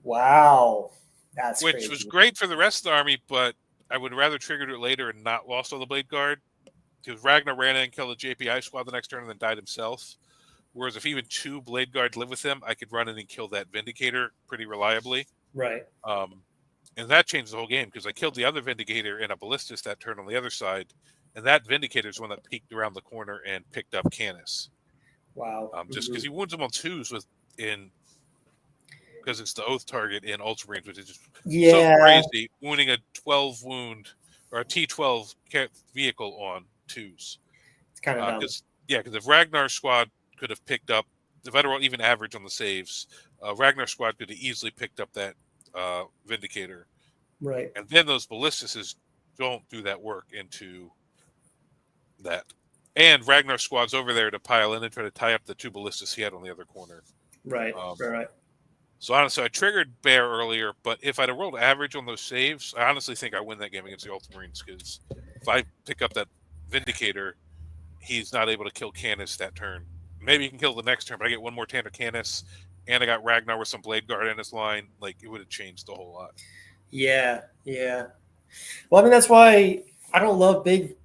Speaker 2: Wow. That's
Speaker 1: Which
Speaker 2: crazy.
Speaker 1: was great for the rest of the army, but I would rather triggered it later and not lost all the Blade Guard. Because Ragnar ran in and killed the JPI squad the next turn and then died himself. Whereas if even 2 Blade Guard live with him, I could run in and kill that Vindicator pretty reliably.
Speaker 2: Right.
Speaker 1: And that changed the whole game because I killed the other Vindicator in a Ballistus that turn on the other side. And that Vindicator is one that peeked around the corner and picked up Canis.
Speaker 2: Wow.
Speaker 1: Just because he wounds him on 2s because it's the Oath target in Ultramarines, which is just so crazy. Wounding a 12 wound or a T12 vehicle on 2s.
Speaker 2: It's kind of dumb.
Speaker 1: Because if Ragnar's squad could have picked up, if I don't even average on the saves, Ragnar's squad could have easily picked up that Vindicator.
Speaker 2: Right.
Speaker 1: And then those Ballistuses don't do that work into that. And Ragnar's squad's over there to pile in and try to tie up the 2 Ballistus he had on the other corner.
Speaker 2: Right. Right.
Speaker 1: So honestly, I triggered Bear earlier, but if I'd have rolled average on those saves, I honestly think I win that game against the Ultramarines because if I pick up that Vindicator, he's not able to kill Canis that turn. Maybe he can kill the next turn, but I get 1 more Tanner Canis, and I got Ragnar with some Blade Guard in his line. Like, it would have changed the whole lot.
Speaker 2: Yeah, yeah. Well, I mean, that's why I don't love big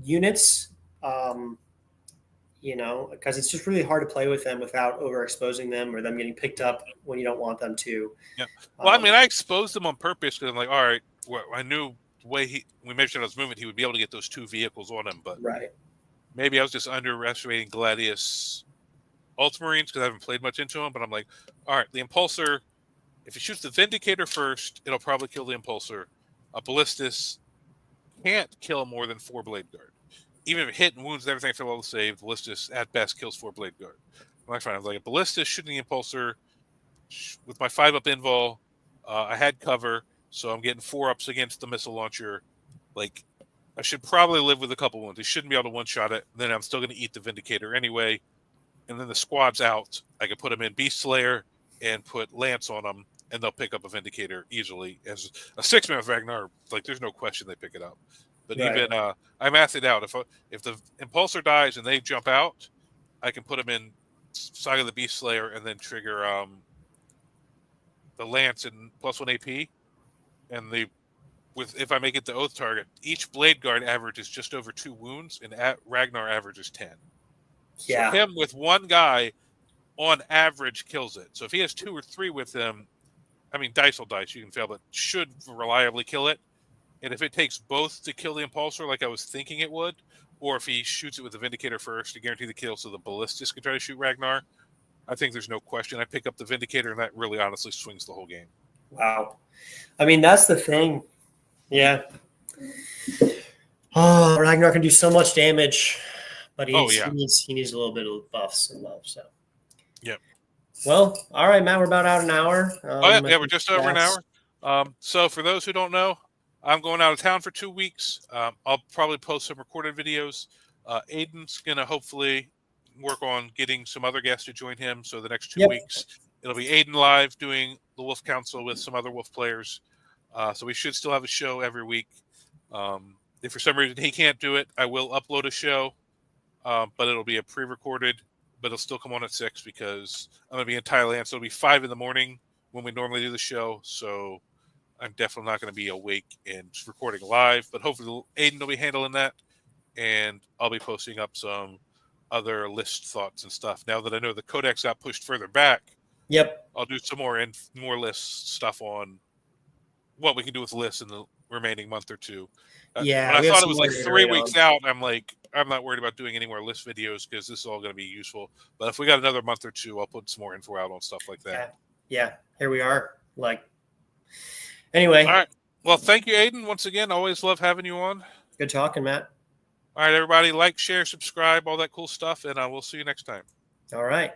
Speaker 2: units, because it's just really hard to play with them without overexposing them or them getting picked up when you don't want them to.
Speaker 1: Yeah. Well, I mean, I exposed them on purpose because I'm like, all right, well, I knew the way we measured his movement, he would be able to get those 2 vehicles on him, but maybe I was just underestimating Gladius Ultramarines because I haven't played much into him, but I'm like, all right, the Impulsor, if he shoots the Vindicator first, it'll probably kill the Impulsor. A Ballistus can't kill more than 4 Blade Guard. Even if it hit and wounds and everything for all the save, Ballistus at best kills 4 Blade Guard. I was like, a Ballistus shooting the Impulsor with my 5-up invul. I had cover, so I'm getting 4-ups against the missile launcher. Like, I should probably live with a couple wounds. He shouldn't be able to one-shot it. Then I'm still going to eat the Vindicator anyway. And then the squad's out. I can put him in Beast Slayer and put Lance on them, and they'll pick up a Vindicator easily. As a 6-man with Ragnar, like, there's no question they pick it up. But even I mathed it out. If the Impulsor dies and they jump out, I can put them in Saga the Beast Slayer and then trigger the Lance and +1 AP. And if I make it the Oath target, each Blade Guard averages just over 2 wounds, and Ragnar averages 10.
Speaker 2: Yeah.
Speaker 1: So him with 1 guy on average kills it. So if he has 2 or 3 with him, I mean, dice will dice, you can fail, but should reliably kill it. And if it takes both to kill the Impulsor like I was thinking it would, or if he shoots it with the Vindicator first to guarantee the kill so the Ballistus can try to shoot Ragnar, I think there's no question. I pick up the Vindicator, and that really honestly swings the whole game.
Speaker 2: Wow. I mean, that's the thing. Yeah. Oh, Ragnar can do so much damage, but he needs a little bit of buffs and love. So.
Speaker 1: Yep.
Speaker 2: Well, all right, Matt, we're about out an hour.
Speaker 1: We're just over an hour. So for those who don't know, I'm going out of town for 2 weeks. I'll probably post some recorded videos. Aiden's going to hopefully work on getting some other guests to join him. So the next 2 weeks, it'll be Aiden live doing the Wolf Council with some other Wolf players. So we should still have a show every week. If for some reason he can't do it, I will upload a show, but it'll be a pre-recorded, but it'll still come on at 6 because I'm going to be in Thailand. So it'll be 5 in the morning when we normally do the show. So I'm definitely not going to be awake and recording live, but hopefully Aiden will be handling that, and I'll be posting up some other list thoughts and stuff. Now that I know the Codex got pushed further back, I'll do some more list stuff on what we can do with lists in the remaining month or 2. When I thought it was like 3 weeks out, I'm like, I'm not worried about doing any more list videos because this is all going to be useful. But if we got another month or 2, I'll put some more info out on stuff like that.
Speaker 2: Yeah. Here we are. Anyway.
Speaker 1: All right. Well, thank you, Aiden. Once again, always love having you on.
Speaker 2: Good talking, Matt.
Speaker 1: All right, everybody, like, share, subscribe, all that cool stuff, and we'll see you next time.
Speaker 2: All right.